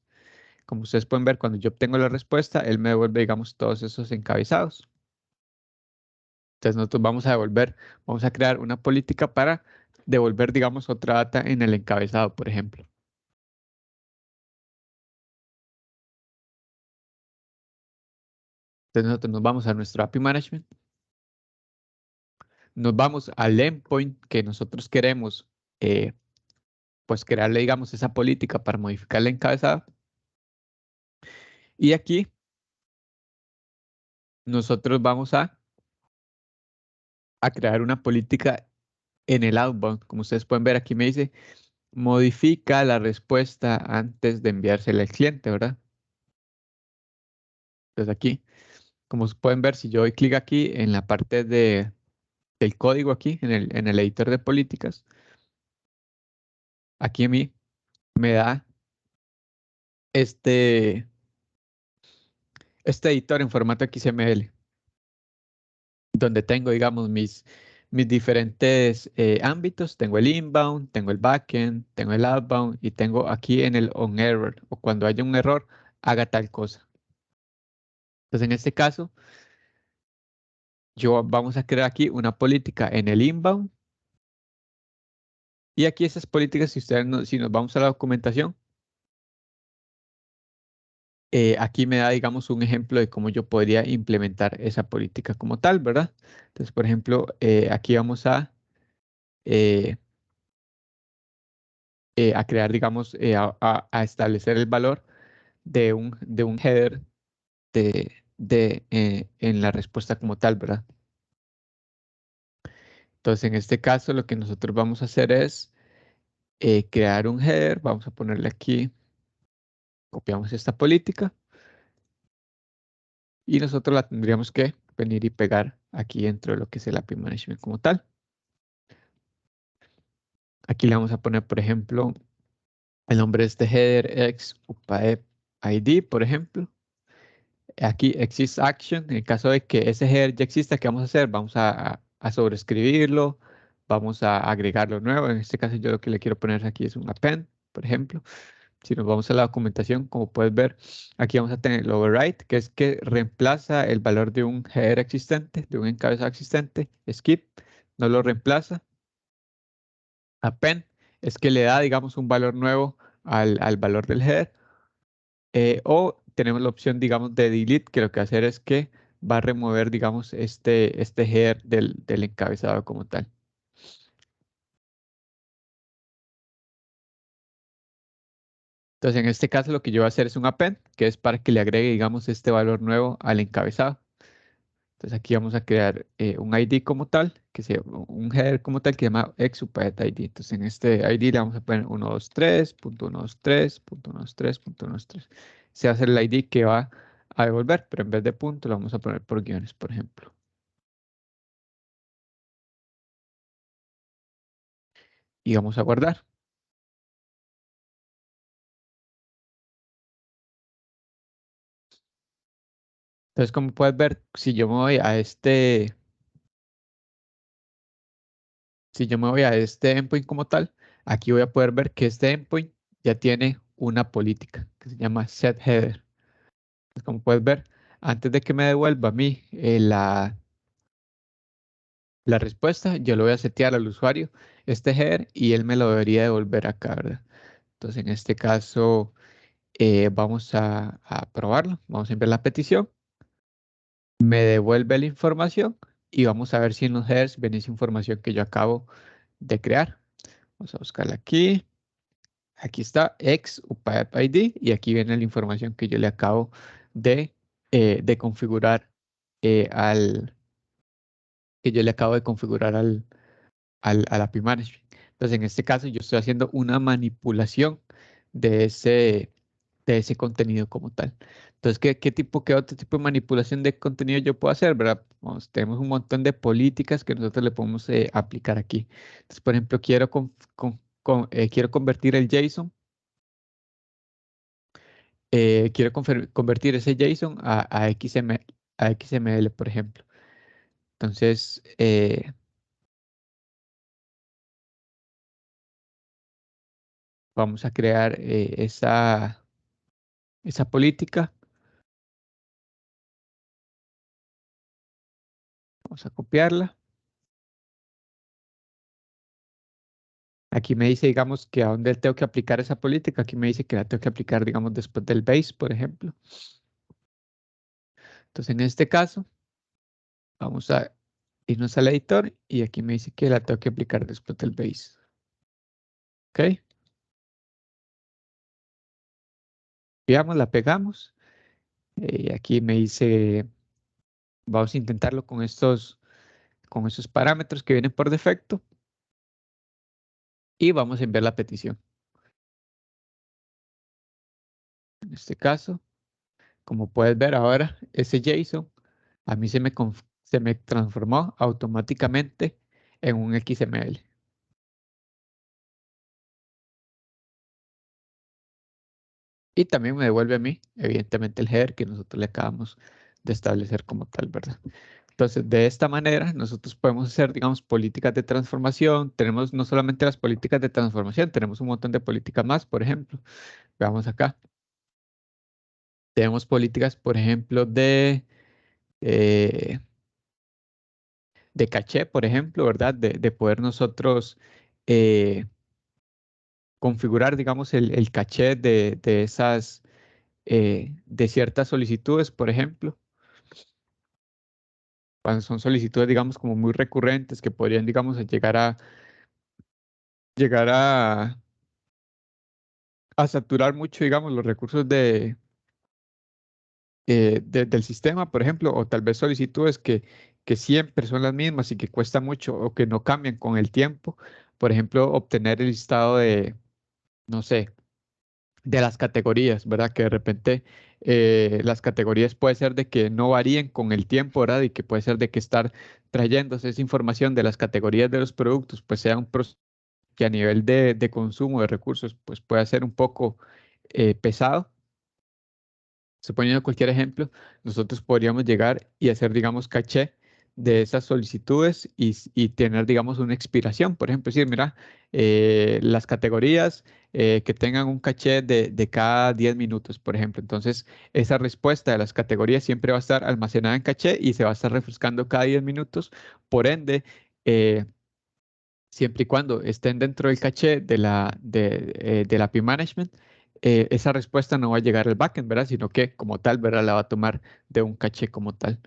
como ustedes pueden ver, cuando yo obtengo la respuesta, él me devuelve, digamos, todos esos encabezados. Entonces nosotros vamos a crear una política para devolver, digamos, otra data en el encabezado, por ejemplo. Entonces nosotros nos vamos a nuestro API Management, nos vamos al endpoint que nosotros queremos, pues crearle, digamos, esa política para modificar el encabezado. Y aquí nosotros vamos a crear una política en el outbound. Como ustedes pueden ver, aquí me dice, modifica la respuesta antes de enviársela al cliente, ¿verdad? Entonces aquí, como pueden ver, si yo doy clic aquí en la parte del código aquí, en el editor de políticas, aquí a mí me da este, este editor en formato XML, donde tengo, digamos, mis diferentes ámbitos. Tengo el inbound, tengo el backend, tengo el outbound y tengo aquí en el on error, o cuando haya un error, haga tal cosa. Entonces, en este caso, vamos a crear aquí una política en el inbound. Y aquí esas políticas, si nos vamos a la documentación, aquí me da, digamos, un ejemplo de cómo yo podría implementar esa política como tal, ¿verdad? Entonces, por ejemplo, aquí vamos eh, a crear, digamos, a establecer el valor de un header en la respuesta como tal, ¿verdad? Entonces, en este caso, lo que nosotros vamos a hacer es crear un header, vamos a ponerle aquí, copiamos esta política y nosotros la tendríamos que venir y pegar aquí dentro de lo que es el API Management como tal. Aquí le vamos a poner, por ejemplo, el nombre de este header ex UPAEP ID, por ejemplo. Aquí exist action, en el caso de que ese header ya exista, ¿qué vamos a hacer? Vamos a sobreescribirlo, vamos a agregarlo nuevo. En este caso yo lo que le quiero poner aquí es un append, por ejemplo. Si nos vamos a la documentación, como puedes ver, aquí vamos a tener el override, que es que reemplaza el valor de un header existente, de un encabezado existente. Skip, no lo reemplaza. Append es que le da, digamos, un valor nuevo al valor del header. O tenemos la opción, digamos, de delete, que lo que va a hacer es que va a remover, digamos, este header del encabezado como tal. Entonces, en este caso, lo que yo voy a hacer es un append, que es para que le agregue, digamos, este valor nuevo al encabezado. Entonces aquí vamos a crear un ID como tal, un header como tal que se llama exupet ID. Entonces en este ID le vamos a poner 123.123.123.123. Se va a hacer el ID que va a devolver, pero en vez de punto lo vamos a poner por guiones, por ejemplo. Y vamos a guardar. Entonces, como puedes ver, si yo me voy a este endpoint como tal, aquí voy a poder ver que este endpoint ya tiene una política que se llama setHeader. Entonces, como puedes ver, antes de que me devuelva a mí la respuesta, yo le voy a setear al usuario este header y él me lo debería devolver acá, ¿verdad? Entonces, en este caso, vamos a probarlo. Vamos a enviar la petición. Me devuelve la información y vamos a ver si en los headers viene esa información que yo acabo de crear. Vamos a buscarla aquí. Aquí está ex UPAP ID y aquí viene la información que yo le acabo de configurar al que yo le acabo de configurar al API Management. Entonces, en este caso, yo estoy haciendo una manipulación de ese contenido como tal. Entonces, ¿qué otro tipo de manipulación de contenido yo puedo hacer, verdad? Tenemos un montón de políticas que nosotros le podemos aplicar aquí. Entonces, por ejemplo, quiero convertir el JSON, convertir ese JSON a XML, por ejemplo. Entonces, vamos a crear esa política. Vamos a copiarla. Aquí me dice, digamos, que a dónde tengo que aplicar esa política. Aquí me dice que la tengo que aplicar, digamos, después del base, por ejemplo. Entonces, en este caso, vamos a irnos al editor y aquí me dice que la tengo que aplicar después del base. ¿Ok? Veamos, la pegamos. Aquí me dice, vamos a intentarlo con esos parámetros que vienen por defecto y vamos a enviar la petición. En este caso, como puedes ver ahora, ese JSON a mí se me transformó automáticamente en un XML. Y también me devuelve a mí, evidentemente, el header que nosotros le acabamos de establecer como tal, ¿verdad? Entonces, de esta manera, nosotros podemos hacer, digamos, políticas de transformación. Tenemos no solamente las políticas de transformación, tenemos un montón de políticas más, por ejemplo. Veamos acá. Tenemos políticas, por ejemplo, eh, de caché, por ejemplo, ¿verdad? De poder nosotros eh, configurar, digamos, el caché de ciertas solicitudes, por ejemplo. Cuando son solicitudes, digamos, como muy recurrentes que podrían, digamos, llegar a saturar mucho, digamos, los recursos del sistema, por ejemplo, o tal vez solicitudes que siempre son las mismas y que cuesta mucho o que no cambian con el tiempo. Por ejemplo, obtener el listado no sé, de las categorías, ¿verdad? Que de repente las categorías puede ser de que no varíen con el tiempo, ¿verdad? Y que puede ser de que estar trayéndose esa información de las categorías de los productos, pues sea un proceso que a nivel de consumo de recursos, pues puede ser un poco pesado. Suponiendo cualquier ejemplo, nosotros podríamos llegar y hacer, digamos, caché de esas solicitudes y tener, digamos, una expiración. Por ejemplo, decir, mira, las categorías que tengan un caché de cada 10 minutos, por ejemplo. Entonces, esa respuesta de las categorías siempre va a estar almacenada en caché y se va a estar refrescando cada 10 minutos. Por ende, eh, siempre y cuando estén dentro del caché del API Management, esa respuesta no va a llegar al backend, ¿verdad? Sino que como tal, ¿verdad? La va a tomar de un caché como tal.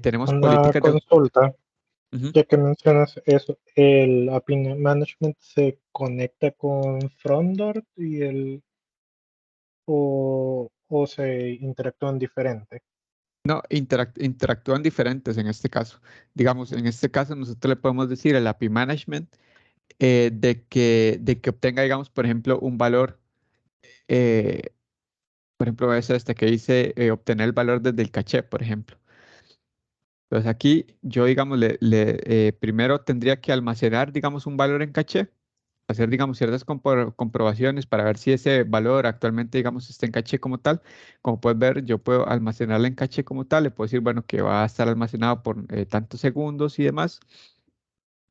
Tenemos Una políticas de... consulta, Ujú. ya que mencionas eso, ¿el API Management se conecta con Frondor o se interactúan diferente? No, interactúan diferentes en este caso. Digamos, en este caso nosotros le podemos decir al API Management de que obtenga, digamos, por ejemplo, un valor, eh, por ejemplo, es este que dice obtener el valor desde el caché, por ejemplo. Entonces aquí yo, digamos, primero tendría que almacenar, digamos, un valor en caché, hacer, digamos, ciertas comprobaciones para ver si ese valor actualmente, digamos, está en caché como tal. Como puedes ver, yo puedo almacenarlo en caché como tal, le puedo decir, bueno, que va a estar almacenado por tantos segundos y demás,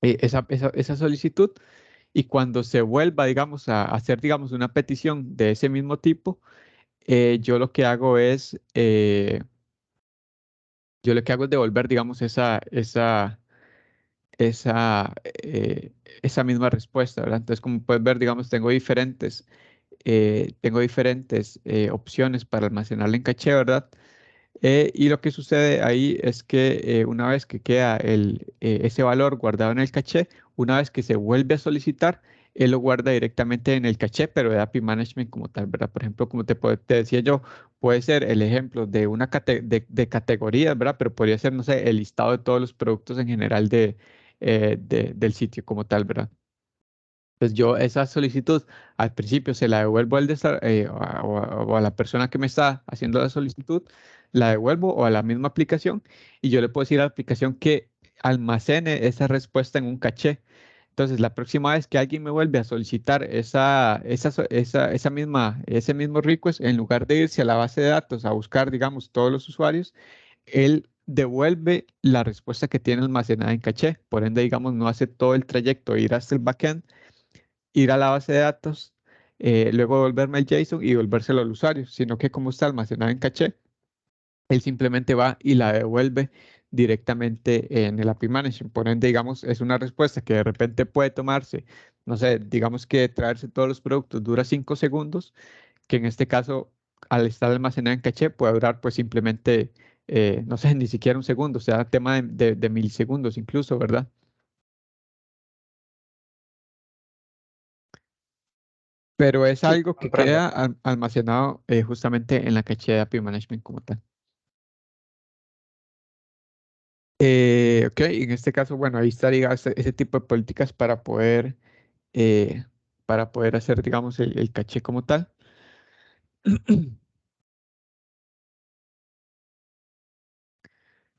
esa solicitud. Y cuando se vuelva, digamos, a hacer, digamos, una petición de ese mismo tipo, yo lo que hago es, devolver, digamos, esa, eh, esa misma respuesta, ¿verdad? Entonces, como puedes ver, digamos, tengo diferentes opciones para almacenarla en caché, ¿verdad? Y lo que sucede ahí es que una vez que queda ese valor guardado en el caché, una vez que se vuelve a solicitar, él lo guarda directamente en el caché, pero de API Management como tal, ¿verdad? Por ejemplo, como te decía yo, puede ser el ejemplo de una de categorías, ¿verdad? Pero podría ser, no sé, el listado de todos los productos en general del sitio como tal, ¿verdad? Pues yo esa solicitud al principio se la devuelvo o a la persona que me está haciendo la solicitud, la devuelvo o a la misma aplicación y yo le puedo decir a la aplicación que almacene esa respuesta en un caché. Entonces, la próxima vez que alguien me vuelve a solicitar ese mismo request, en lugar de irse a la base de datos a buscar, digamos, todos los usuarios, él devuelve la respuesta que tiene almacenada en caché. Por ende, digamos, no hace todo el trayecto de ir hasta el backend, ir a la base de datos, luego devolverme el JSON y devolvérselo al usuario, sino que como está almacenado en caché, él simplemente va y la devuelve directamente en el API Manager. Por ende, digamos, es una respuesta que de repente puede tomarse, no sé, digamos que traerse todos los productos dura 5 segundos, que en este caso, al estar almacenada en caché, puede durar pues simplemente, no sé, ni siquiera un segundo, o sea, tema de milisegundos incluso, ¿verdad? Pero es Sí, algo que comprendo. queda almacenado justamente en la caché de API Management como tal. Ok, en este caso, bueno, ahí estaría ese tipo de políticas eh, para poder hacer, digamos, el caché como tal.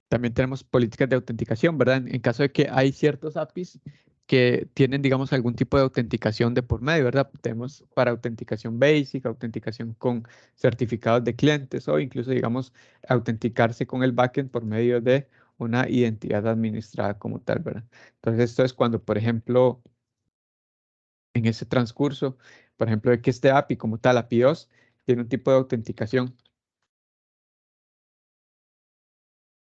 También tenemos políticas de autenticación, ¿verdad? En caso de que hay ciertos APIs que tienen, digamos, algún tipo de autenticación de por medio, ¿verdad? Tenemos para autenticación basic, autenticación con certificados de clientes o incluso, digamos, autenticarse con el backend por medio de una identidad administrada como tal, ¿verdad? Entonces, esto es cuando, por ejemplo, en ese transcurso, por ejemplo, de que este API como tal, API 2, tiene un tipo de autenticación.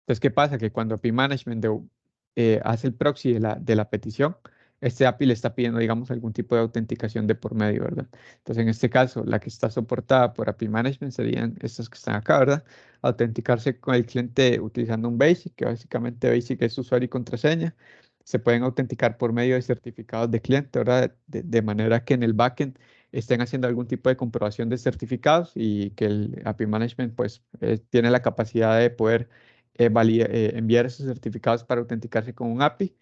Entonces, ¿qué pasa? Que cuando API Management hace el proxy de la petición, este API le está pidiendo, digamos, algún tipo de autenticación de por medio, ¿verdad? Entonces, en este caso, la que está soportada por API Management serían estas que están acá, ¿verdad? Autenticarse con el cliente utilizando un Basic, que básicamente Basic es usuario y contraseña. Se pueden autenticar por medio de certificados de cliente, ¿verdad? De manera que en el backend estén haciendo algún tipo de comprobación de certificados y que el API Management, pues, tiene la capacidad de poder enviar esos certificados para autenticarse con un API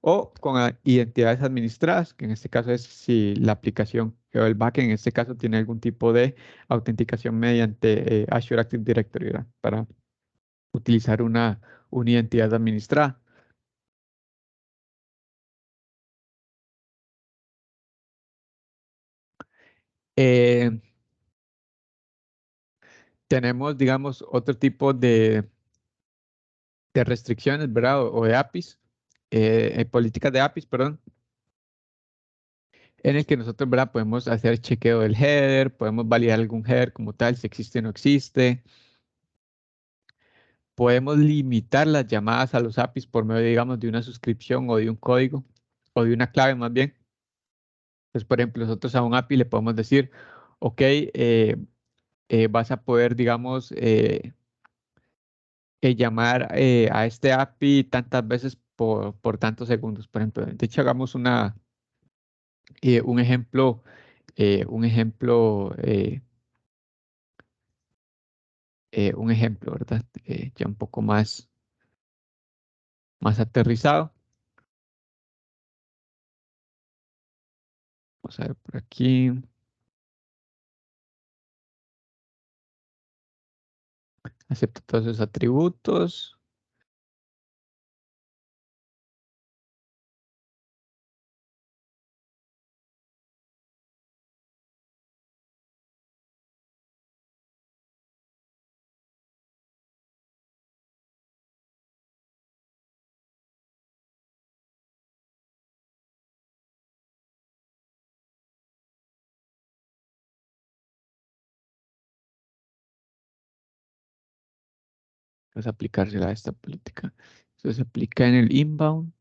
o con identidades administradas, que en este caso es si la aplicación o el backend en este caso tiene algún tipo de autenticación mediante Azure Active Directory, ¿verdad? Para utilizar una identidad administrada. Eh, tenemos, digamos, otro tipo de restricciones, ¿verdad? O de APIs, políticas de APIs, perdón, en el que nosotros, ¿verdad? Podemos hacer chequeo del header, podemos validar algún header como tal, si existe o no existe. Podemos limitar las llamadas a los APIs por medio, digamos, de una suscripción o de un código o de una clave más bien. Entonces, por ejemplo, nosotros a un API le podemos decir, ok, vas a poder, digamos, llamar a este API tantas veces por tantos segundos. Por ejemplo, de hecho, hagamos un ejemplo, un ejemplo un ejemplo, ¿verdad? Ya un poco más aterrizado. Vamos a ver por aquí. Acepto todos esos atributos. Vamos a aplicársela a esta política. Eso se aplica en el inbound.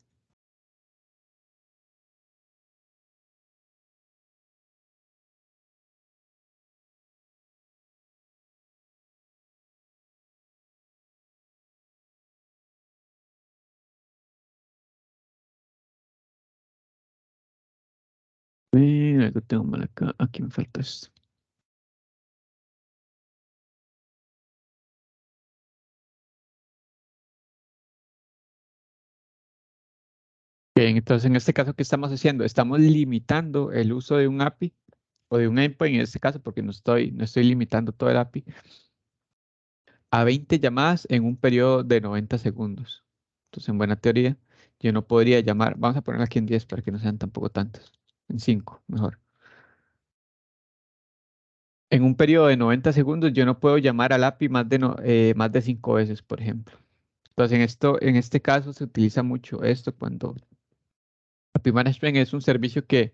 Algo tengo mal acá. Aquí me falta esto. Bien, entonces en este caso, ¿qué estamos haciendo? Estamos limitando el uso de un API o de un endpoint en este caso, porque no estoy limitando todo el API, a 20 llamadas en un periodo de 90 segundos. Entonces, en buena teoría, yo no podría llamar, vamos a ponerla aquí en 10 para que no sean tampoco tantas, en 5 mejor. En un periodo de 90 segundos, yo no puedo llamar al API más de 5 veces, por ejemplo. Entonces, en este caso se utiliza mucho esto cuando API Management es un servicio que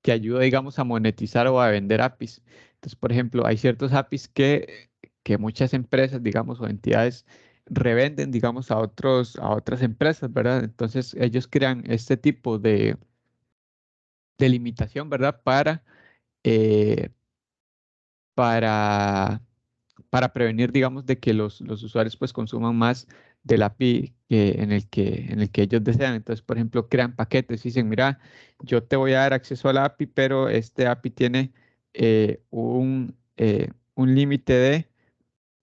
ayuda, digamos, a monetizar o a vender APIs. Entonces, por ejemplo, hay ciertos APIs que muchas empresas, digamos, o entidades revenden, digamos, a otras empresas, ¿verdad? Entonces, ellos crean este tipo de limitación, ¿verdad? Eh, para para prevenir, digamos, de que los usuarios pues consuman más del API en el que ellos desean. Entonces, por ejemplo, crean paquetes y dicen, mira, yo te voy a dar acceso al API, pero este API tiene un límite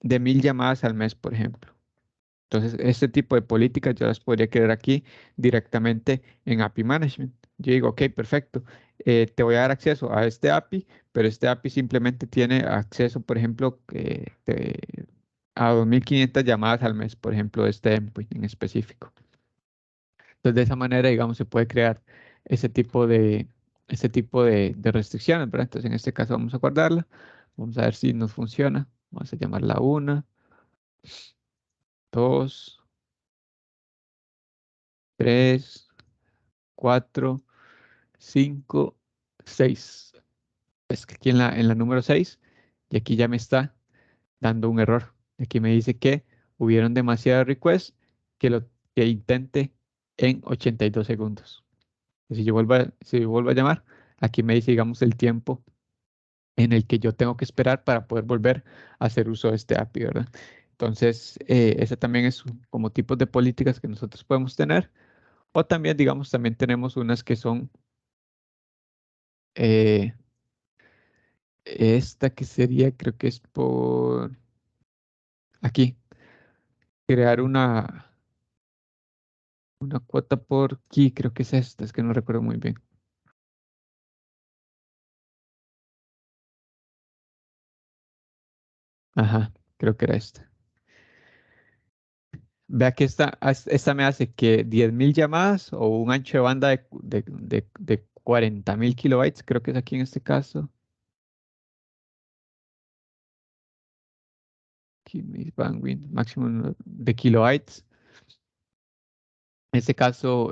de 1000 llamadas al mes, por ejemplo. Entonces, este tipo de políticas yo las podría crear aquí directamente en API Management. Yo digo, ok, perfecto, te voy a dar acceso a este API, pero este API simplemente tiene acceso, por ejemplo, a 2500 llamadas al mes, por ejemplo, de este endpoint en específico. Entonces, de esa manera, digamos, se puede crear ese tipo de restricciones, ¿verdad? Entonces, en este caso vamos a guardarla. Vamos a ver si nos funciona. Vamos a llamarla 1, 2, 3, 4, 5, 6. Es que aquí en la número 6, y aquí ya me está dando un error. Aquí me dice que hubieron demasiadas requests que intente en 82 segundos. Y si yo vuelvo a llamar, aquí me dice, digamos, el tiempo en el que yo tengo que esperar para poder volver a hacer uso de este API, ¿verdad? Entonces, ese también es como tipos de políticas que nosotros podemos tener. O también, digamos, también tenemos unas que son eh, esta que sería, creo que es por aquí, crear una cuota por key, creo que es esta, es que no recuerdo muy bien. Ajá, creo que era esta. Vea que esta me hace que 10.000 llamadas o un ancho de banda de 40.000 kilobytes, creo que es aquí en este caso. Aquí me dice bandwidth máximo de kilobytes. En este caso,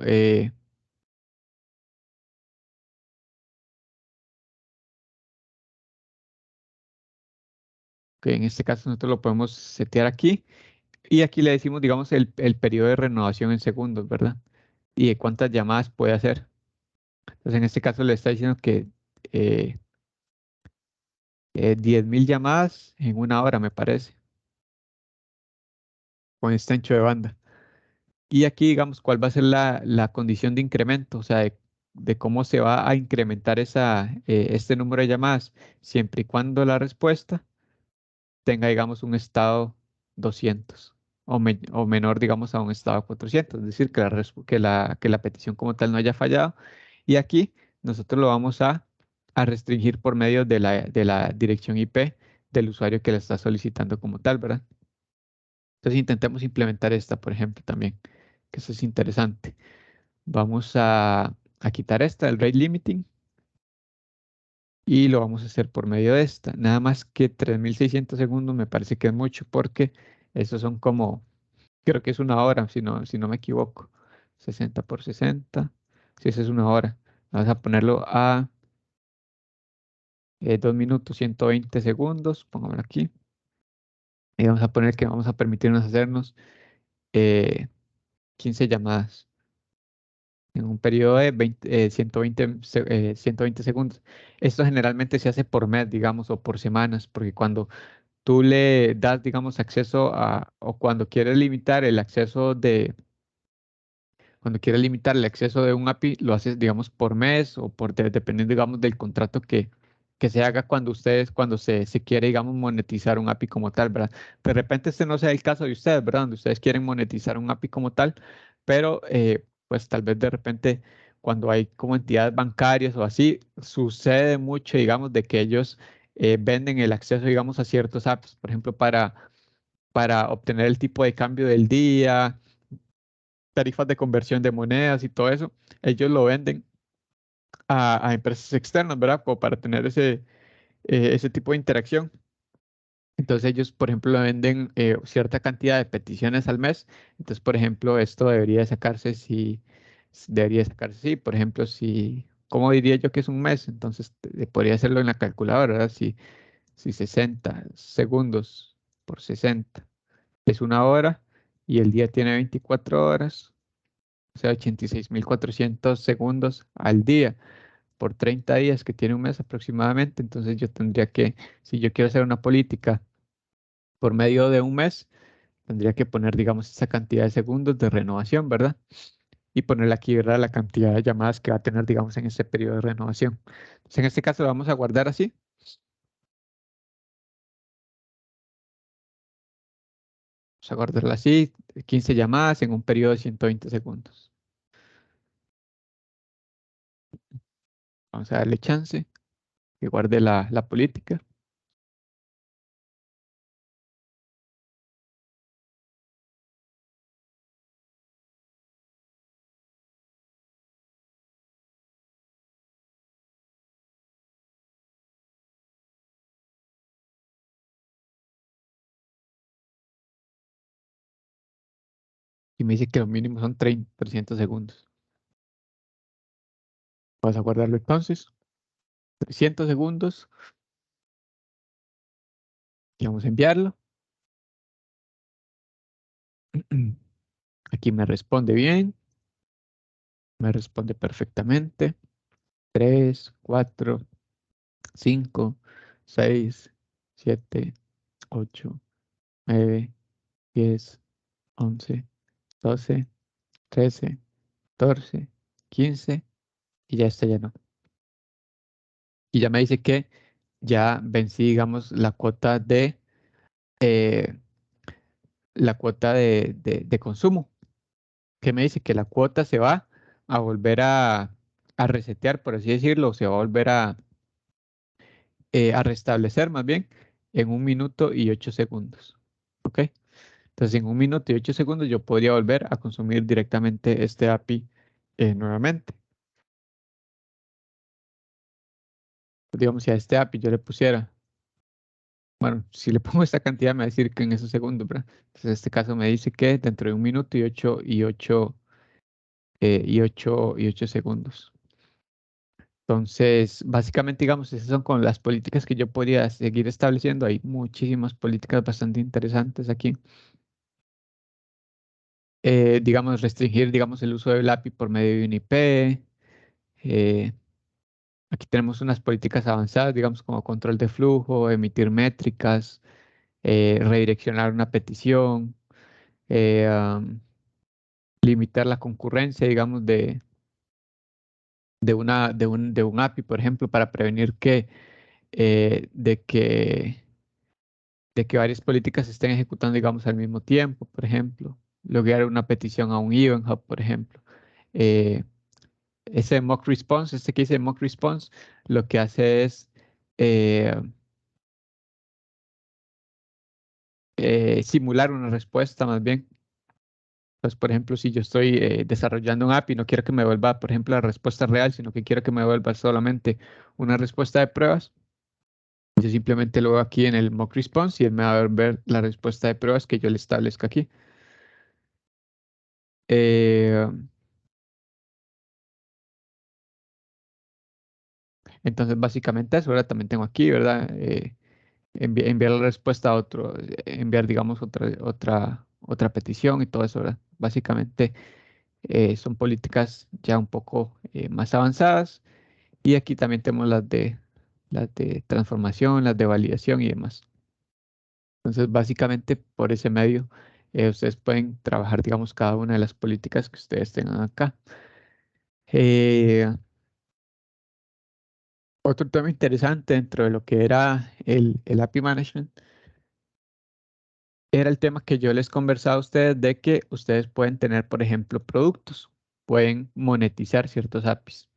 que en este caso nosotros lo podemos setear aquí. Y aquí le decimos, digamos, el periodo de renovación en segundos, ¿verdad? Y de cuántas llamadas puede hacer. Entonces, en este caso le está diciendo que eh, 10.000 llamadas en una hora, me parece, con este ancho de banda. Y aquí, digamos, cuál va a ser la condición de incremento, o sea, de cómo se va a incrementar este número de llamadas, siempre y cuando la respuesta tenga, digamos, un estado 200 o menor, digamos, a un estado 400, es decir, que la petición como tal no haya fallado. Y aquí nosotros lo vamos a restringir por medio de la dirección IP del usuario que la está solicitando como tal, ¿verdad? Entonces intentemos implementar esta, por ejemplo, también, que eso es interesante. Vamos a quitar esta, el rate limiting, y lo vamos a hacer por medio de esta. Nada más que 3600 segundos me parece que es mucho porque esos son como, creo que es una hora, si no me equivoco. 60 por 60, si esa es una hora. Vamos a ponerlo a 2 minutos 120 segundos, pongámoslo aquí. Y vamos a poner que vamos a permitirnos hacernos eh, 15 llamadas en un periodo de 120 segundos. Esto generalmente se hace por mes, digamos, o por semanas, porque cuando tú le das, digamos, acceso o cuando quieres limitar el acceso de un API, lo haces, digamos, por mes o dependiendo, digamos, del contrato que se haga cuando se quiere, digamos, monetizar un API como tal, ¿verdad? De repente este no sea el caso de ustedes, ¿verdad? Donde ustedes quieren monetizar un API como tal, pero pues tal vez de repente cuando hay como entidades bancarias o así, sucede mucho, digamos, de que ellos venden el acceso, digamos, a ciertos apps, por ejemplo, para obtener el tipo de cambio del día, tarifas de conversión de monedas y todo eso, ellos lo venden a empresas externas, ¿verdad? Como para tener ese tipo de interacción. Entonces ellos, por ejemplo, le venden cierta cantidad de peticiones al mes. Entonces, por ejemplo, esto debería sacarse, sí, por ejemplo, si, ¿cómo diría yo que es un mes? Entonces, podría hacerlo en la calculadora, ¿verdad? Si 60 segundos por 60 es una hora y el día tiene 24 horas, o sea, 86.400 segundos al día por 30 días, que tiene un mes aproximadamente. Entonces yo tendría que, si yo quiero hacer una política por medio de un mes, tendría que poner, digamos, esa cantidad de segundos de renovación, ¿verdad? Y ponerle aquí, ¿verdad? La cantidad de llamadas que va a tener, digamos, en ese periodo de renovación. Entonces, en este caso lo vamos a guardar así. Vamos a guardarlo así, 15 llamadas en un periodo de 120 segundos. Vamos a darle chance que guarde la política. Y me dice que lo mínimo son 300 segundos. Vamos a guardarlo entonces. 300 segundos. Y vamos a enviarlo. Aquí me responde bien. Me responde perfectamente. 3, 4, 5, 6, 7, 8, 9, 10, 11, 12, 13, 14, 15 y ya está lleno. Y ya me dice que ya vencí, digamos, eh, la cuota de consumo. Que me dice que la cuota se va a volver a resetear, por así decirlo, se va a volver a restablecer más bien en 1 minuto y 8 segundos. ¿Ok? Entonces en 1 minuto y 8 segundos yo podría volver a consumir directamente este API nuevamente. Digamos, si a este API yo le pusiera, bueno, si le pongo esta cantidad me va a decir que en esos segundos, ¿verdad? Entonces en este caso me dice que dentro de 1 minuto y 8 segundos. Entonces, básicamente, digamos, esas son con las políticas que yo podría seguir estableciendo. Hay muchísimas políticas bastante interesantes aquí. Digamos, restringir, digamos, el uso del API por medio de un IP. Eh, Aquí tenemos unas políticas avanzadas, digamos, como control de flujo, emitir métricas, redireccionar una petición, eh, am, limitar la concurrencia, digamos, de un API, por ejemplo, para prevenir de que de que varias políticas se estén ejecutando, digamos, al mismo tiempo, por ejemplo, lograr una petición a un Event Hub, por ejemplo. Eh, Ese mock response, este que dice mock response, lo que hace es eh, simular una respuesta más bien. Pues, por ejemplo, si yo estoy desarrollando un API y no quiero que me vuelva, por ejemplo, la respuesta real, sino que quiero que me vuelva solamente una respuesta de pruebas, yo simplemente lo veo aquí en el mock response y él me va a ver la respuesta de pruebas que yo le establezco aquí. Eh, entonces, básicamente eso, ahora también tengo aquí, ¿verdad? Enviar la respuesta a otro, enviar, digamos, otra petición y todo eso, ¿verdad? Básicamente son políticas ya un poco más avanzadas. Y aquí también tenemos las de transformación, las de validación y demás. Entonces, básicamente por ese medio, ustedes pueden trabajar, digamos, cada una de las políticas que ustedes tengan acá. Eh, Otro tema interesante dentro de lo que era el API Management era el tema que yo les conversaba a ustedes de que ustedes pueden tener, por ejemplo, productos, pueden monetizar ciertos APIs.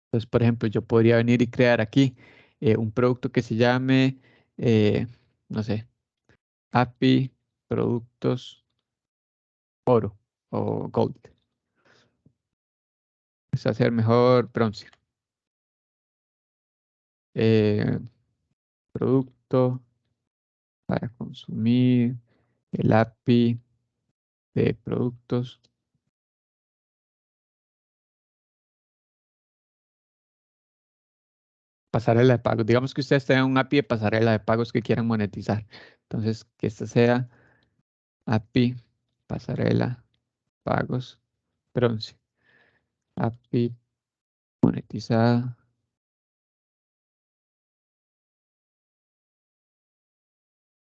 Entonces, por ejemplo, yo podría venir y crear aquí un producto que se llame, eh, no sé, API Productos Oro o Gold. Es hacer mejor bronce. Eh, Producto para consumir, el API de productos, pasarela de pagos. Digamos que ustedes tengan un API de pasarela de pagos que quieran monetizar. Entonces, que esta sea API pasarela pagos bronce. API monetizada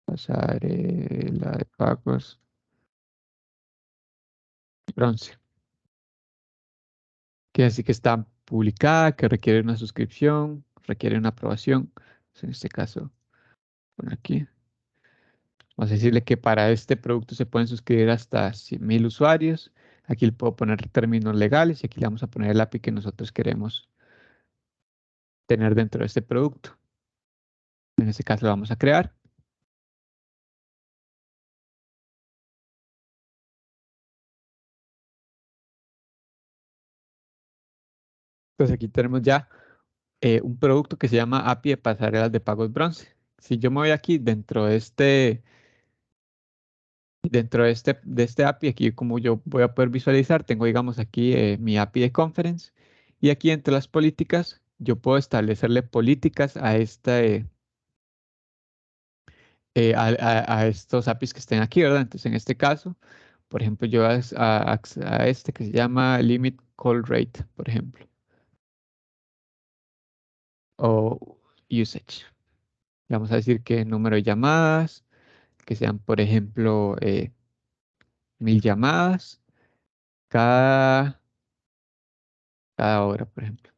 pasarela de pagos bronce. Que así que está publicada, que requiere una suscripción, requiere una aprobación. Entonces, en este caso, por aquí. Vamos a decirle que para este producto se pueden suscribir hasta 100.000 usuarios. Aquí le puedo poner términos legales y aquí le vamos a poner el API que nosotros queremos tener dentro de este producto. En este caso lo vamos a crear. Entonces aquí tenemos ya un producto que se llama API de pasarelas de pagos bronce. Si yo me voy aquí dentro de este API, aquí como yo voy a poder visualizar, tengo digamos aquí mi API de conference y aquí entre las políticas yo puedo establecerle políticas a estos APIs que estén aquí, ¿verdad? Entonces en este caso, por ejemplo, yo a este que se llama Limit Call Rate, por ejemplo, o Usage. Vamos a decir que número de llamadas, que sean, por ejemplo, 1.000 llamadas cada, cada hora, por ejemplo,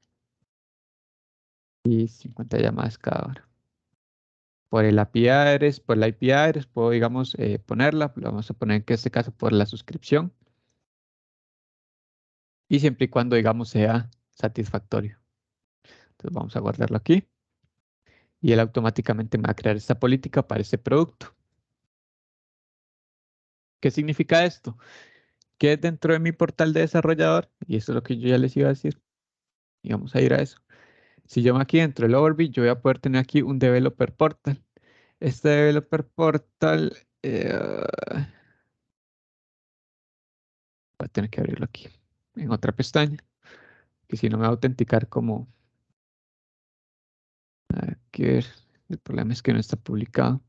y 50 llamadas cada hora. Por el API address, por la IP address, puedo, digamos, ponerla. Lo vamos a poner en este caso por la suscripción. Y siempre y cuando, digamos, sea satisfactorio. Entonces vamos a guardarlo aquí. Y él automáticamente me va a crear esta política para este producto. ¿Qué significa esto? Que dentro de mi portal de desarrollador, y eso es lo que yo ya les iba a decir, y vamos a ir a eso. Si yo me aquí dentro del Overview, yo voy a poder tener aquí un Developer Portal. Este Developer Portal, voy a tener que abrirlo aquí, en otra pestaña, que si no me va a autenticar como, que el problema es que no está publicado.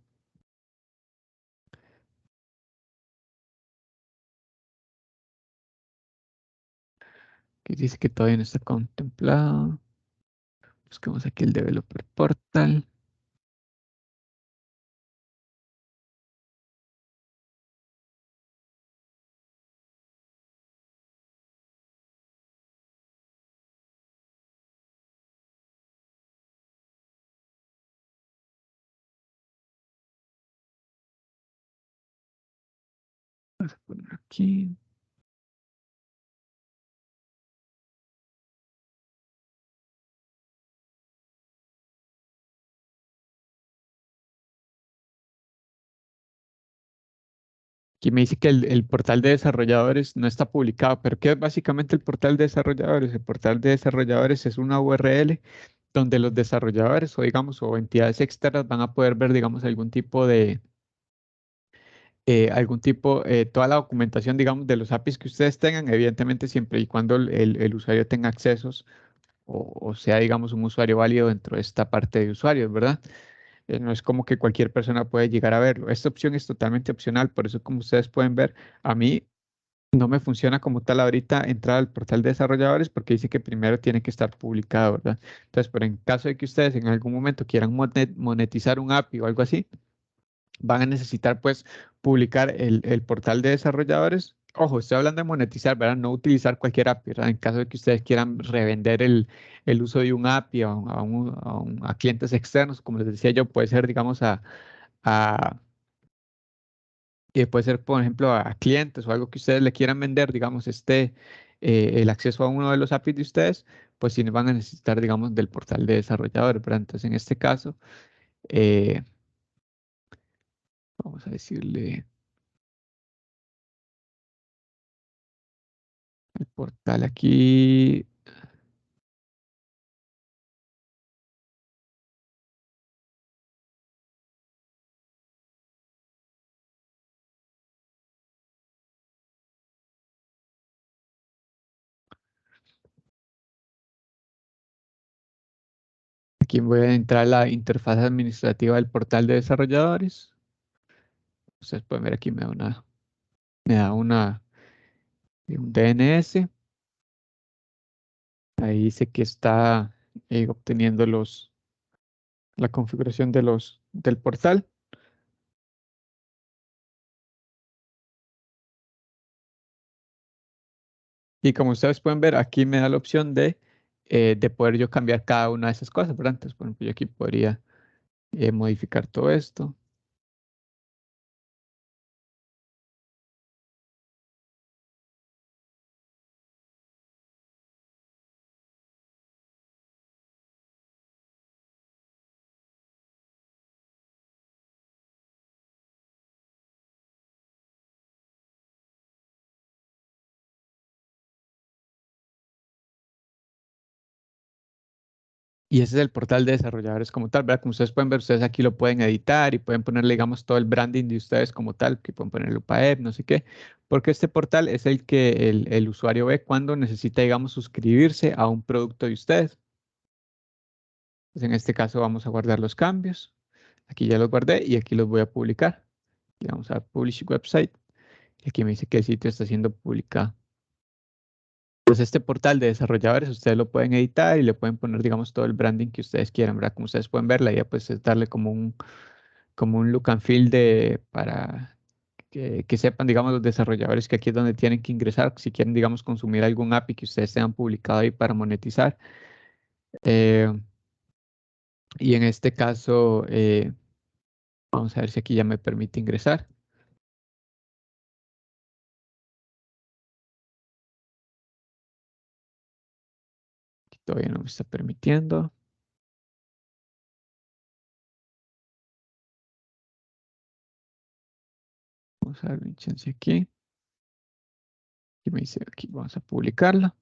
Que dice que todavía no está contemplado. Busquemos aquí el Developer Portal. Vamos a poner aquí. Aquí me dice que el portal de desarrolladores no está publicado, pero ¿qué es básicamente el portal de desarrolladores? El portal de desarrolladores es una URL donde los desarrolladores o digamos o entidades externas van a poder ver digamos toda la documentación digamos de los APIs que ustedes tengan, evidentemente siempre y cuando el usuario tenga accesos o sea digamos un usuario válido dentro de esta parte de usuarios, ¿verdad? No es como que cualquier persona puede llegar a verlo. Esta opción es totalmente opcional, por eso como ustedes pueden ver, a mí no me funciona como tal ahorita entrar al portal de desarrolladores porque dice que primero tiene que estar publicado, ¿verdad? Entonces, pero en caso de que ustedes en algún momento quieran monetizar un API o algo así, van a necesitar pues publicar el portal de desarrolladores. Ojo, estoy hablando de monetizar, ¿verdad? No utilizar cualquier API, ¿verdad? En caso de que ustedes quieran revender el uso de un API a clientes externos, como les decía yo, puede ser, digamos, a puede ser, por ejemplo, a clientes o algo que ustedes le quieran vender, digamos, el acceso a uno de los APIs de ustedes, pues sí van a necesitar, digamos, del portal de desarrolladores, ¿verdad? Entonces, en este caso, eh, vamos a decirle el portal aquí. Aquí voy a entrar a la interfaz administrativa del portal de desarrolladores. Ustedes pueden ver aquí me da un DNS. Ahí dice que está obteniendo la configuración del portal. Y como ustedes pueden ver, aquí me da la opción de poder yo cambiar cada una de esas cosas, ¿verdad? Entonces, por ejemplo, yo aquí podría modificar todo esto. Y ese es el portal de desarrolladores como tal, ¿verdad? Como ustedes pueden ver, ustedes aquí lo pueden editar y pueden ponerle, digamos, todo el branding de ustedes como tal, que pueden ponerle UPAEP, no sé qué, porque este portal es el que el usuario ve cuando necesita, digamos, suscribirse a un producto de ustedes. Pues en este caso vamos a guardar los cambios. Aquí ya los guardé y aquí los voy a publicar. Le vamos a dar Publish Website y aquí me dice que el sitio está siendo publicado. Pues este portal de desarrolladores ustedes lo pueden editar y le pueden poner, digamos, todo el branding que ustedes quieran, ¿verdad? Como ustedes pueden ver, la idea pues es darle como un look and feel para que sepan, digamos, los desarrolladores que aquí es donde tienen que ingresar si quieren, digamos, consumir algún API que ustedes tengan publicado ahí para monetizar. Eh, y en este caso, vamos a ver si aquí ya me permite ingresar. Aquí todavía no me está permitiendo. Vamos a darle un chance aquí. Y me dice aquí, vamos a publicarla.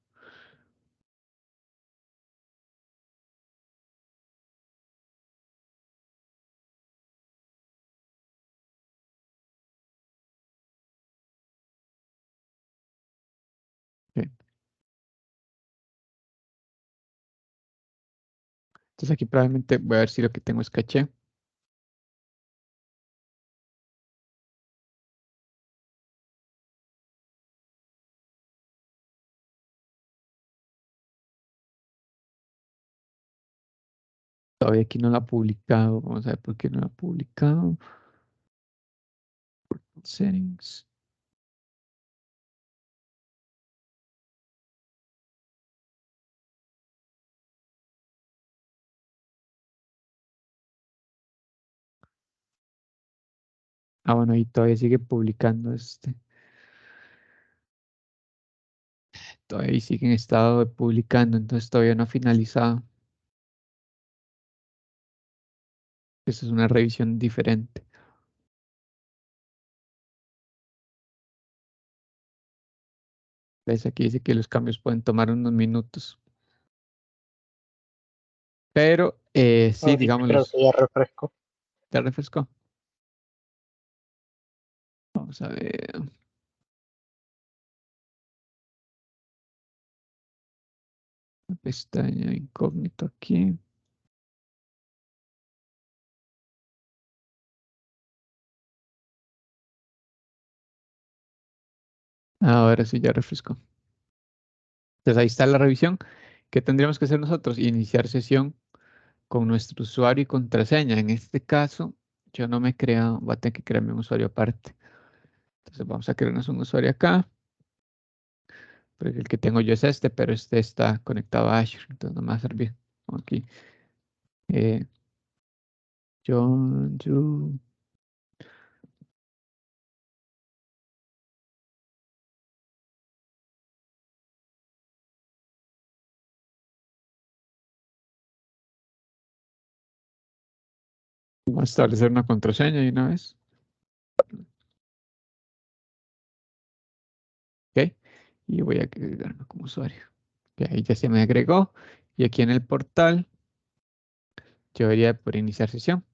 Ok. Entonces aquí probablemente voy a ver si lo que tengo es caché. Todavía aquí no la ha publicado. Vamos a ver por qué no la ha publicado. Settings. Ah, bueno, ahí todavía sigue publicando este. todavía siguen estado publicando, entonces todavía no ha finalizado. Esta es una revisión diferente. ¿Ves? Aquí dice que los cambios pueden tomar unos minutos. Pero sí, Sí, digamos, creo que ya refresco. ya refrescó. Vamos a ver. Pestaña incógnito aquí. Ahora sí, ya refrescó. Entonces ahí está la revisión. ¿Qué tendríamos que hacer nosotros? Iniciar sesión con nuestro usuario y contraseña. En este caso, yo no me he creado, voy a tener que crearme un usuario aparte. Entonces vamos a crearnos un usuario acá. Porque el que tengo yo es este, pero este está conectado a Azure. Entonces no me va a servir. Aquí. Eh, John, Yu. Vamos a establecer una contraseña de una vez. ¿Ok? Y voy a agregarme como usuario. Que ahí ya se me agregó. Y aquí en el portal, yo debería por iniciar sesión.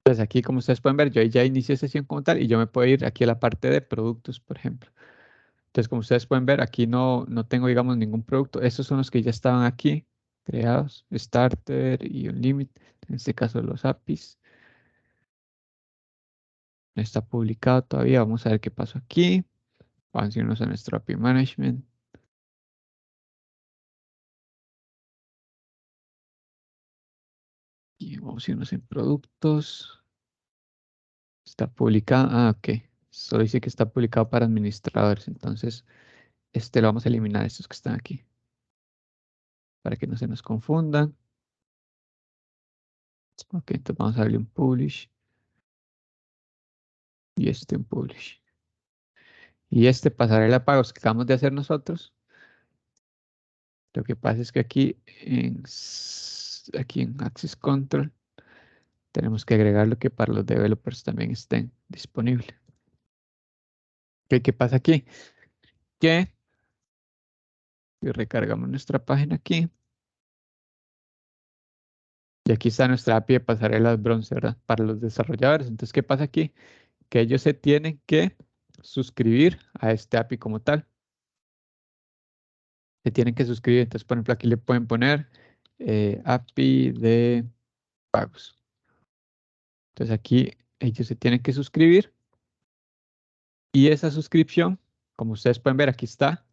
Entonces aquí, como ustedes pueden ver, yo ahí ya inicié sesión como tal y yo me puedo ir aquí a la parte de productos, por ejemplo. Entonces, como ustedes pueden ver, aquí no tengo, digamos, ningún producto. Estos son los que ya estaban aquí creados. Starter y Unlimited. En este caso, los APIs. No está publicado todavía. Vamos a ver qué pasó aquí. Vamos a irnos a nuestro API Management. Y vamos a irnos en productos. Está publicado. Ah, ok. Solo dice que está publicado para administradores. Entonces, este lo vamos a eliminar, estos que están aquí. Para que no se nos confundan. Ok, entonces vamos a darle un publish. Y este un publish. Y este pasarela de pagos que acabamos de hacer nosotros. Lo que pasa es que aquí en Access Control tenemos que agregar lo que para los developers también estén disponibles. ¿Qué pasa aquí? Que si recargamos nuestra página aquí. Y aquí está nuestra API de pasarelas bronce, ¿verdad? Para los desarrolladores. Entonces, ¿qué pasa aquí? Que ellos se tienen que suscribir a este API como tal. Se tienen que suscribir. Entonces, por ejemplo, aquí le pueden poner API de pagos. Entonces, aquí ellos se tienen que suscribir. Y esa suscripción, como ustedes pueden ver, aquí está,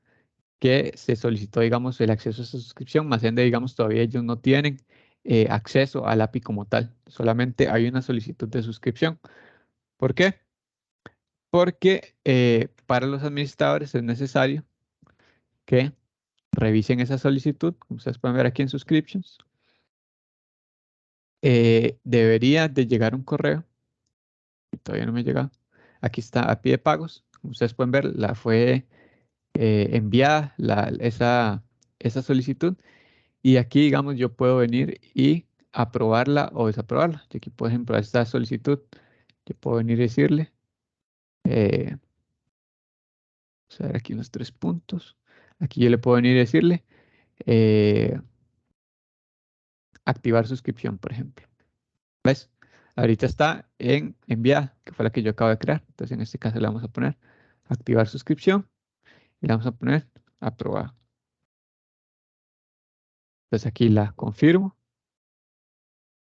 que se solicitó, digamos, el acceso a esa suscripción, más bien, digamos, todavía ellos no tienen acceso al API como tal. Solamente hay una solicitud de suscripción. ¿Por qué? Porque para los administradores es necesario que revisen esa solicitud, como ustedes pueden ver aquí en Subscriptions. Debería de llegar un correo, y todavía no me ha llegado. Aquí está API de pagos. Como ustedes pueden ver, la fue enviada esa solicitud. Y aquí, digamos, yo puedo venir y aprobarla o desaprobarla. Yo aquí, por ejemplo, a esta solicitud, yo puedo venir y decirle, vamos a ver aquí los 3 puntos. Aquí yo le puedo venir y decirle, eh, activar suscripción, por ejemplo. ¿Ves? Ahorita está en enviada, que fue la que yo acabo de crear. Entonces, en este caso le vamos a poner activar suscripción y le vamos a poner aprobado. Entonces aquí la confirmo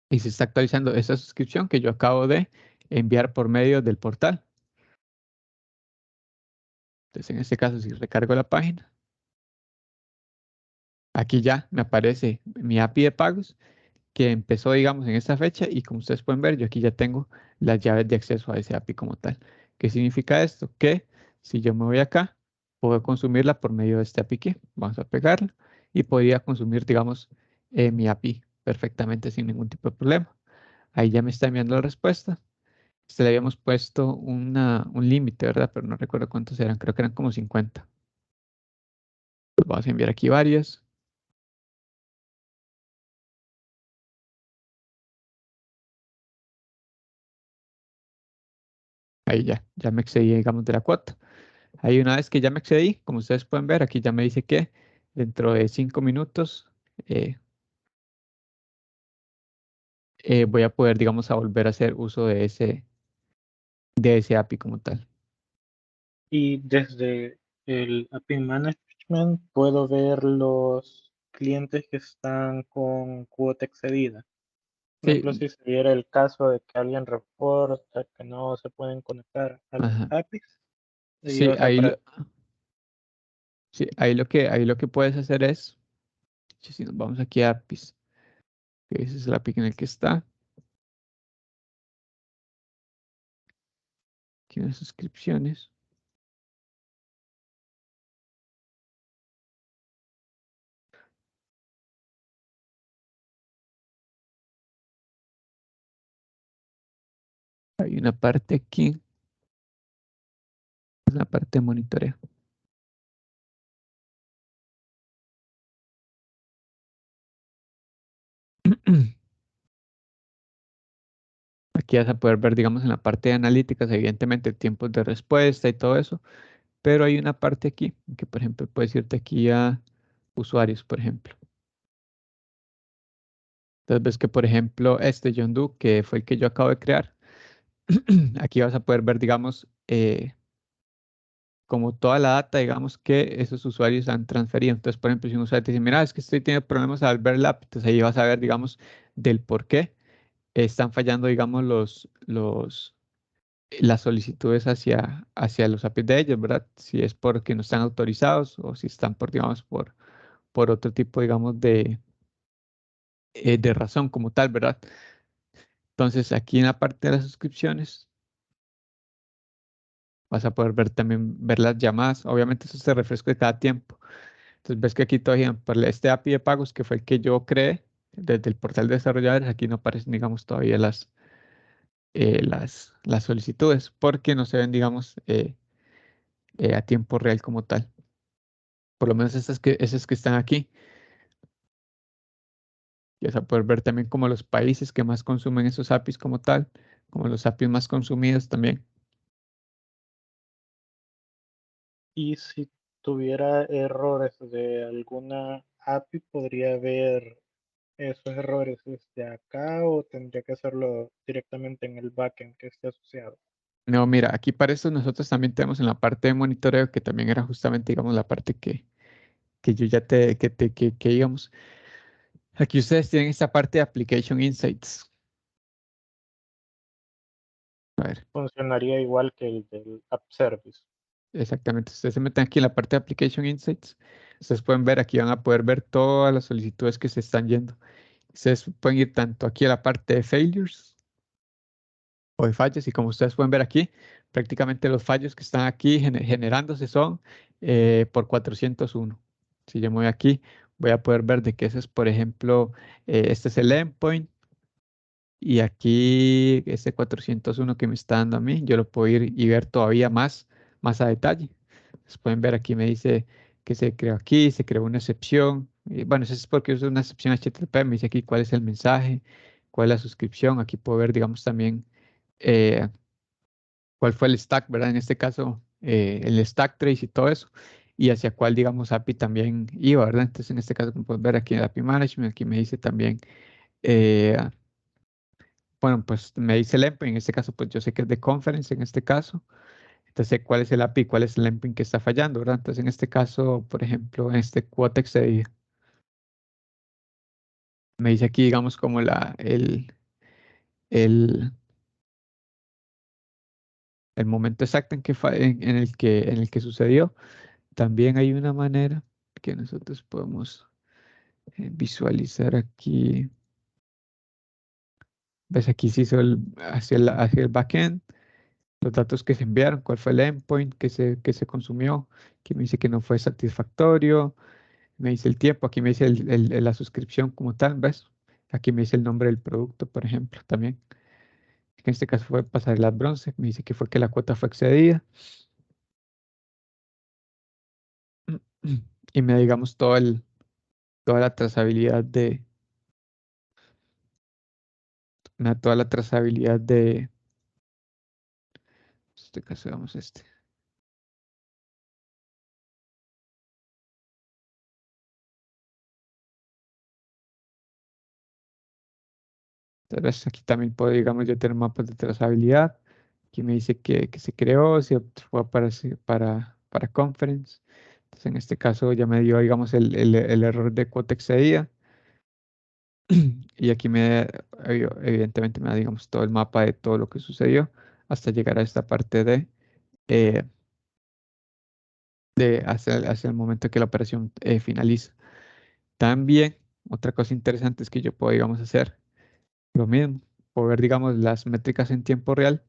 y se está actualizando esa suscripción que yo acabo de enviar por medio del portal. Entonces, en este caso, si recargo la página, aquí ya me aparece mi API de pagos que empezó, digamos, en esta fecha y como ustedes pueden ver, yo aquí ya tengo las llaves de acceso a ese API como tal. ¿Qué significa esto? Que si yo me voy acá, puedo consumirla por medio de este API key. Vamos a pegarla y podría consumir, digamos, mi API perfectamente sin ningún tipo de problema. Ahí ya me está enviando la respuesta. Se le habíamos puesto un límite, ¿verdad? Pero no recuerdo cuántos eran, creo que eran como 50. Vamos a enviar aquí varias. Ahí ya me excedí, digamos, de la cuota. Ahí una vez que ya me excedí, como ustedes pueden ver, aquí ya me dice que dentro de 5 minutos eh, voy a poder, digamos, a volver a hacer uso de ese API como tal. Y desde el API Management puedo ver los clientes que están con cuota excedida. Por ejemplo, Sí, si se diera el caso de que alguien reporta que no se pueden conectar a las ajá. APIs, Sí, o sea, para, sí, ahí lo que puedes hacer es, si nos vamos aquí a APIs, que ese es el API en el que está, aquí en las suscripciones. Hay una parte aquí, es la parte de monitoreo. Aquí vas a poder ver, digamos, en la parte de analíticas, evidentemente, tiempos de respuesta y todo eso, pero hay una parte aquí, que por ejemplo, puedes irte aquí a usuarios, por ejemplo. Entonces ves que, por ejemplo, este John Doe, que fue el que yo acabo de crear, aquí vas a poder ver, digamos, como toda la data, digamos, que esos usuarios han transferido. Entonces, por ejemplo, si un usuario te dice, mira, es que estoy teniendo problemas al ver el app, entonces ahí vas a ver, digamos, del por qué están fallando, digamos, las solicitudes hacia los APIs de ellos, ¿verdad? Si es porque no están autorizados o si están por, digamos, por otro tipo, digamos, de razón como tal, ¿verdad? Entonces, aquí en la parte de las suscripciones, vas a poder ver también ver las llamadas. Obviamente, eso se refresca de cada tiempo. Entonces, ves que aquí todavía, por este API de pagos, que fue el que yo creé desde el portal de desarrolladores, aquí no aparecen, digamos, todavía las solicitudes, porque no se ven, digamos, a tiempo real como tal. Por lo menos esas que están aquí. Y vas a poder ver también como los países que más consumen esos APIs como tal, como los APIs más consumidos también. y si tuviera errores de alguna API, podría ver esos errores desde acá o tendría que hacerlo directamente en el backend que esté asociado. No, mira, aquí para eso nosotros también tenemos en la parte de monitoreo, que también era justamente, digamos, la parte que yo ya que digamos, aquí ustedes tienen esta parte de Application Insights. A ver, Funcionaría igual que el del App Service. exactamente, ustedes se meten aquí en la parte de Application Insights, ustedes pueden ver, aquí van a poder ver todas las solicitudes que se están yendo. Ustedes pueden ir tanto aquí a la parte de Failures, o de fallos. Y como ustedes pueden ver aquí, prácticamente los fallos que están aquí generándose son por 401. Si yo me voy aquí, voy a poder ver de que ese es, por ejemplo, este es el endpoint. Y aquí, este 401 que me está dando a mí, yo lo puedo ir y ver todavía más a detalle. Entonces pueden ver aquí, me dice que se creó aquí, se creó una excepción. Y bueno, eso es porque es una excepción HTTP. Me dice aquí cuál es el mensaje, cuál es la suscripción. Aquí puedo ver, digamos, también eh, cuál fue el stack, ¿verdad? En este caso, el stack trace y todo eso, y hacia cuál, digamos, API también iba, ¿verdad? Entonces, en este caso, como puedes ver aquí en API Management, aquí me dice también, eh, bueno, pues me dice el endpoint, en este caso, pues yo sé que es de conference, en este caso, entonces sé cuál es el API, cuál es el endpoint que está fallando, ¿verdad? Entonces, en este caso, por ejemplo, en este quote excedido, me dice aquí, digamos, como el, el momento exacto en el que sucedió. También hay una manera que nosotros podemos visualizar aquí. ¿Ves? Aquí se hizo hacia el backend, los datos que se enviaron, cuál fue el endpoint que se consumió, que me dice que no fue satisfactorio. me dice el tiempo, aquí me dice la suscripción como tal, ¿ves? Aquí me dice el nombre del producto, por ejemplo, también. En este caso fue pasarela bronce, me dice que fue que la cuota fue excedida. Y me da, digamos, toda la trazabilidad toda la trazabilidad de, en este caso, vamos este. Entonces aquí también puedo, digamos, yo tener mapas de trazabilidad. Aquí me dice que se creó, si fue para conference. Entonces en este caso ya me dio, digamos, el error de cuota excedida. Y aquí evidentemente me da, digamos, todo el mapa de todo lo que sucedió hasta llegar a esta parte eh, hacia el momento que la operación finaliza. También, otra cosa interesante es que yo puedo, digamos, hacer lo mismo. Puedo ver, digamos, las métricas en tiempo real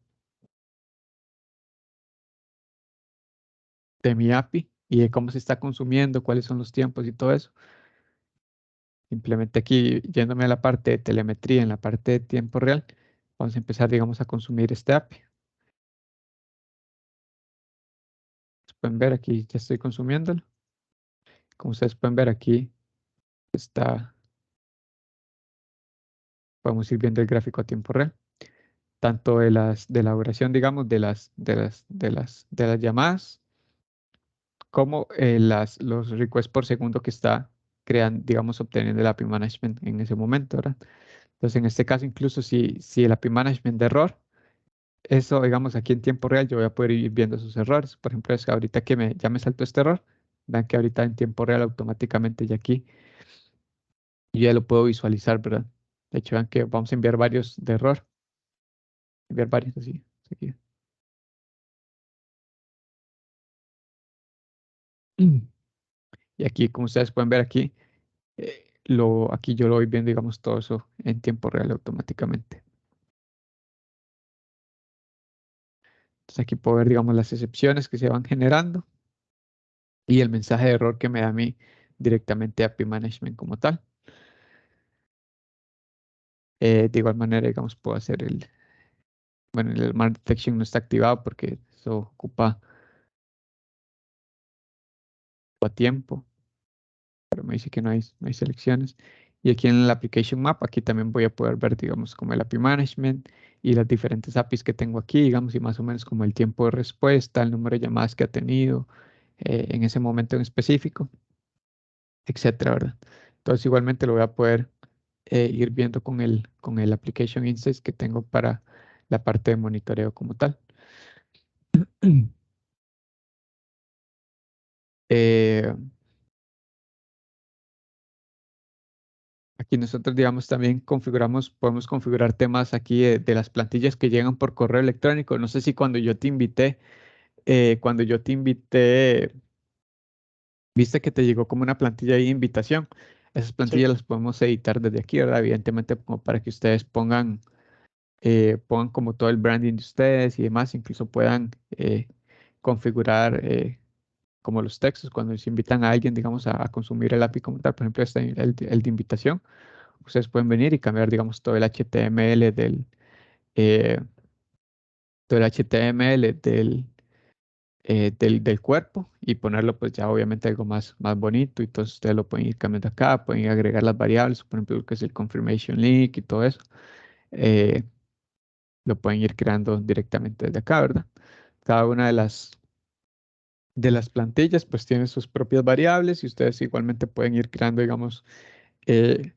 de mi API y de cómo se está consumiendo, cuáles son los tiempos y todo eso. Simplemente aquí, yéndome a la parte de telemetría, en la parte de tiempo real, vamos a empezar, digamos, a consumir este API. Pueden ver aquí, ya estoy consumiéndolo. Como ustedes pueden ver aquí, está, podemos ir viendo el gráfico a tiempo real, tanto de la duración, digamos, de las llamadas, como los requests por segundo que está creando, digamos, obteniendo el API Management en ese momento, ¿verdad? Entonces, en este caso, incluso si el API Management de error, eso, digamos, aquí en tiempo real, yo voy a poder ir viendo esos errores. Por ejemplo, es que ahorita ya me saltó este error, vean que ahorita en tiempo real automáticamente ya aquí yo ya lo puedo visualizar, ¿verdad? De hecho, vean que vamos a enviar varios de error, enviar varios así, seguido. Y aquí, como ustedes pueden ver aquí, aquí yo lo voy viendo, digamos, todo eso en tiempo real automáticamente. Entonces aquí puedo ver, digamos, las excepciones que se van generando y el mensaje de error que me da a mí directamente API Management como tal. De igual manera, digamos, puedo hacer bueno, el Mark Detection no está activado porque eso ocupa tiempo, pero me dice que no hay selecciones. Y aquí en el Application Map, aquí también voy a poder ver, digamos, como el API Management y las diferentes APIs que tengo aquí, digamos, y más o menos como el tiempo de respuesta, el número de llamadas que ha tenido en ese momento en específico, etcétera, ¿verdad? Entonces, igualmente lo voy a poder ir viendo con el Application Insights que tengo para la parte de monitoreo como tal. Eh, Aquí nosotros, digamos, también podemos configurar temas aquí de las plantillas que llegan por correo electrónico. No sé si cuando yo te invité, viste que te llegó como una plantilla de invitación. Esas Sí, plantillas las podemos editar desde aquí, ¿verdad? Evidentemente, como para que ustedes pongan como todo el branding de ustedes y demás, incluso puedan configurar como los textos cuando se invitan a alguien, digamos, a consumir el API como tal. Por ejemplo, el de invitación. Ustedes pueden venir y cambiar, digamos, todo el HTML eh, todo el HTML del cuerpo y ponerlo pues ya obviamente algo más bonito y entonces ustedes lo pueden ir cambiando acá, pueden ir agregar las variables, por ejemplo, lo que es el confirmation link y todo eso, eh, lo pueden ir creando directamente desde acá, ¿verdad? Cada una de las plantillas pues tiene sus propias variables y ustedes igualmente pueden ir creando, digamos, eh,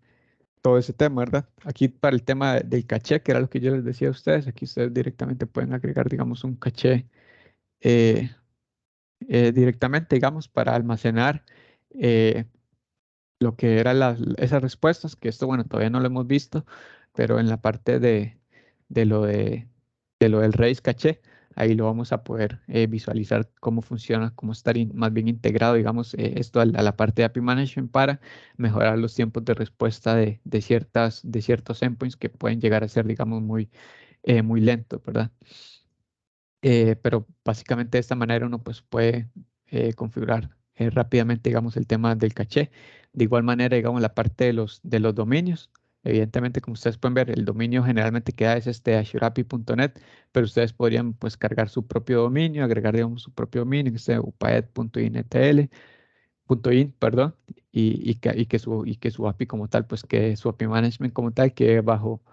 todo ese tema, ¿verdad? Aquí para el tema del caché, que era lo que yo les decía a ustedes, aquí ustedes directamente pueden agregar, digamos, un caché eh, directamente, digamos, para almacenar eh, lo que eran esas respuestas, que esto, bueno, todavía no lo hemos visto, pero en la parte de lo de lo del Redis caché, ahí lo vamos a poder visualizar cómo funciona, cómo estar más bien integrado, digamos, esto a la parte de API Management para mejorar los tiempos de respuesta de ciertos endpoints que pueden llegar a ser, digamos, muy lentos, ¿verdad? Pero básicamente de esta manera uno pues puede configurar rápidamente, digamos, el tema del caché. De igual manera, digamos, la parte de los dominios. Evidentemente, como ustedes pueden ver, el dominio generalmente queda es este azurapi.net, pero ustedes podrían pues cargar su propio dominio, agregar, digamos, su propio dominio, este upaed.intl.in, perdón, y que su API como tal, pues que su API management como tal quede bajo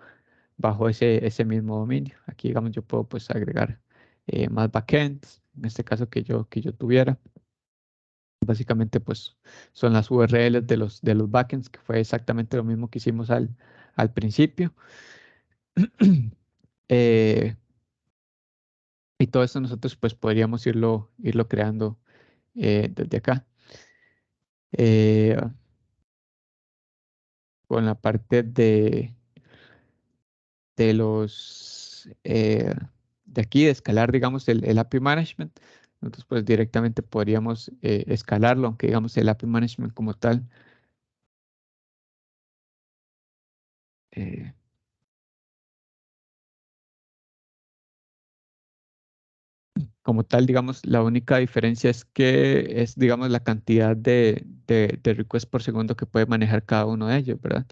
ese mismo dominio. Aquí, digamos, yo puedo pues agregar más backends, en este caso que yo tuviera. Básicamente, pues son las URLs de los backends, que fue exactamente lo mismo que hicimos al principio. Eh, y todo esto nosotros pues podríamos irlo creando desde acá. Eh, con la parte de los de aquí, de escalar, digamos, el API Management. Nosotros pues directamente podríamos escalarlo, aunque digamos el API Management como tal. eh, Como tal, digamos, la única diferencia es que es, digamos, la cantidad de requests por segundo que puede manejar cada uno de ellos, ¿verdad?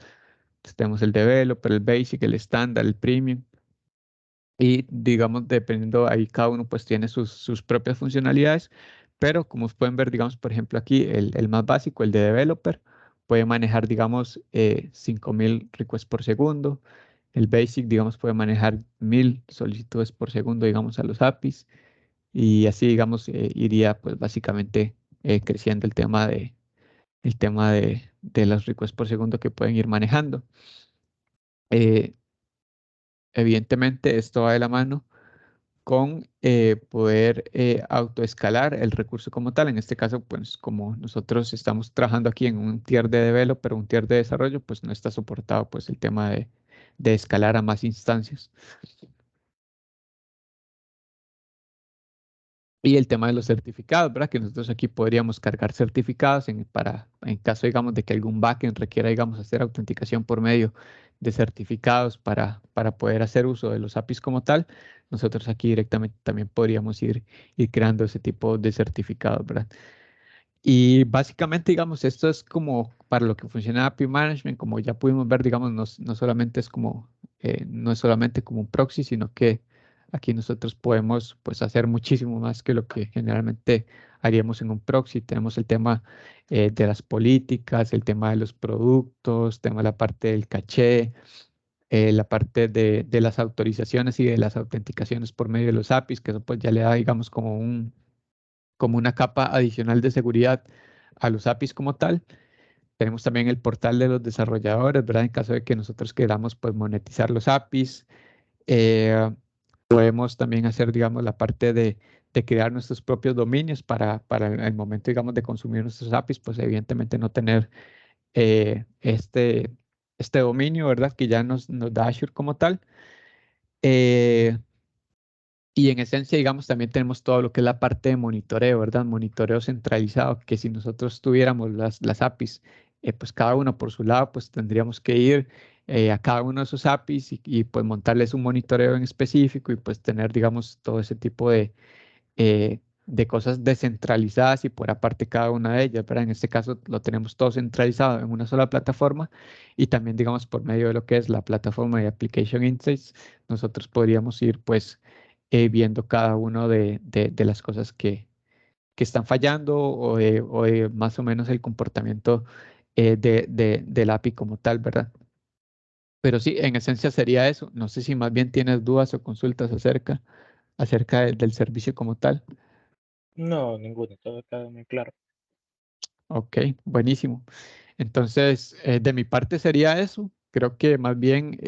Entonces, tenemos el developer, el basic, el estándar, el premium. Y digamos, dependiendo ahí, cada uno pues tiene sus propias funcionalidades, pero como pueden ver, digamos, por ejemplo, aquí el más básico, el de developer, puede manejar, digamos, 5000 requests por segundo. El basic, digamos, puede manejar 1000 solicitudes por segundo, digamos, a los APIs. Y así, digamos, iría pues básicamente creciendo el tema de los requests por segundo que pueden ir manejando. Eh, Evidentemente, esto va de la mano con poder autoescalar el recurso como tal. En este caso, pues como nosotros estamos trabajando aquí en un tier de developer, un tier de desarrollo, pues no está soportado pues el tema de escalar a más instancias. Y el tema de los certificados, ¿verdad? Que nosotros aquí podríamos cargar certificados en caso, digamos, de que algún backend requiera, digamos, hacer autenticación por medio de certificados para poder hacer uso de los APIs como tal. Nosotros aquí directamente también podríamos ir creando ese tipo de certificados, ¿verdad? Y básicamente, digamos, esto es como para lo que funciona API Management, como ya pudimos ver, digamos, no solamente es como, no es solamente como un proxy, sino que aquí nosotros podemos pues hacer muchísimo más que lo que generalmente haríamos en un proxy. Tenemos el tema de las políticas, el tema de los productos, tema de la parte del caché, la parte de las autorizaciones y de las autenticaciones por medio de los APIs, que eso pues ya le da, digamos, como una capa adicional de seguridad a los APIs como tal. Tenemos también el portal de los desarrolladores, ¿verdad? En caso de que nosotros queramos pues monetizar los APIs. Eh, Podemos también hacer, digamos, la parte de crear nuestros propios dominios para el momento, digamos, de consumir nuestros APIs, pues evidentemente no tener este dominio, ¿verdad? Que ya nos da Azure como tal. Eh, Y en esencia, digamos, también tenemos todo lo que es la parte de monitoreo, ¿verdad? Monitoreo centralizado, que si nosotros tuviéramos las APIs, pues cada uno por su lado, pues tendríamos que ir a cada uno de esos APIs pues montarles un monitoreo en específico y pues tener, digamos, todo ese tipo de cosas descentralizadas y por aparte cada una de ellas, ¿verdad? En este caso lo tenemos todo centralizado en una sola plataforma y también, digamos, por medio de lo que es la plataforma de Application Insights, nosotros podríamos ir, pues, viendo cada uno de las cosas que están fallando o de más o menos el comportamiento del API como tal, ¿verdad? Pero sí, en esencia sería eso. No sé si más bien tienes dudas o consultas acerca del servicio como tal. No, ninguno, todo queda muy claro. Ok, buenísimo. Entonces, de mi parte sería eso. Creo que más bien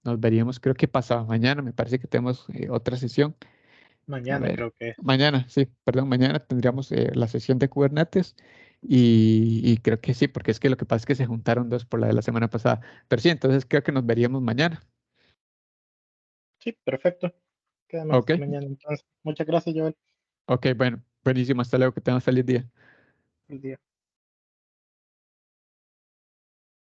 nos veríamos, creo que pasado mañana. Me parece que tenemos otra sesión. A Mañana ver, creo que es. mañana, sí, perdón, mañana tendríamos la sesión de Kubernetes y creo que sí, porque es que lo que pasa es que se juntaron dos por la de la semana pasada. Pero sí, entonces creo que nos veríamos mañana. Sí, perfecto. Quedamos Ok, mañana entonces. Muchas gracias, Joel. ok, bueno, buenísimo. Hasta luego, que tengas feliz día. El día.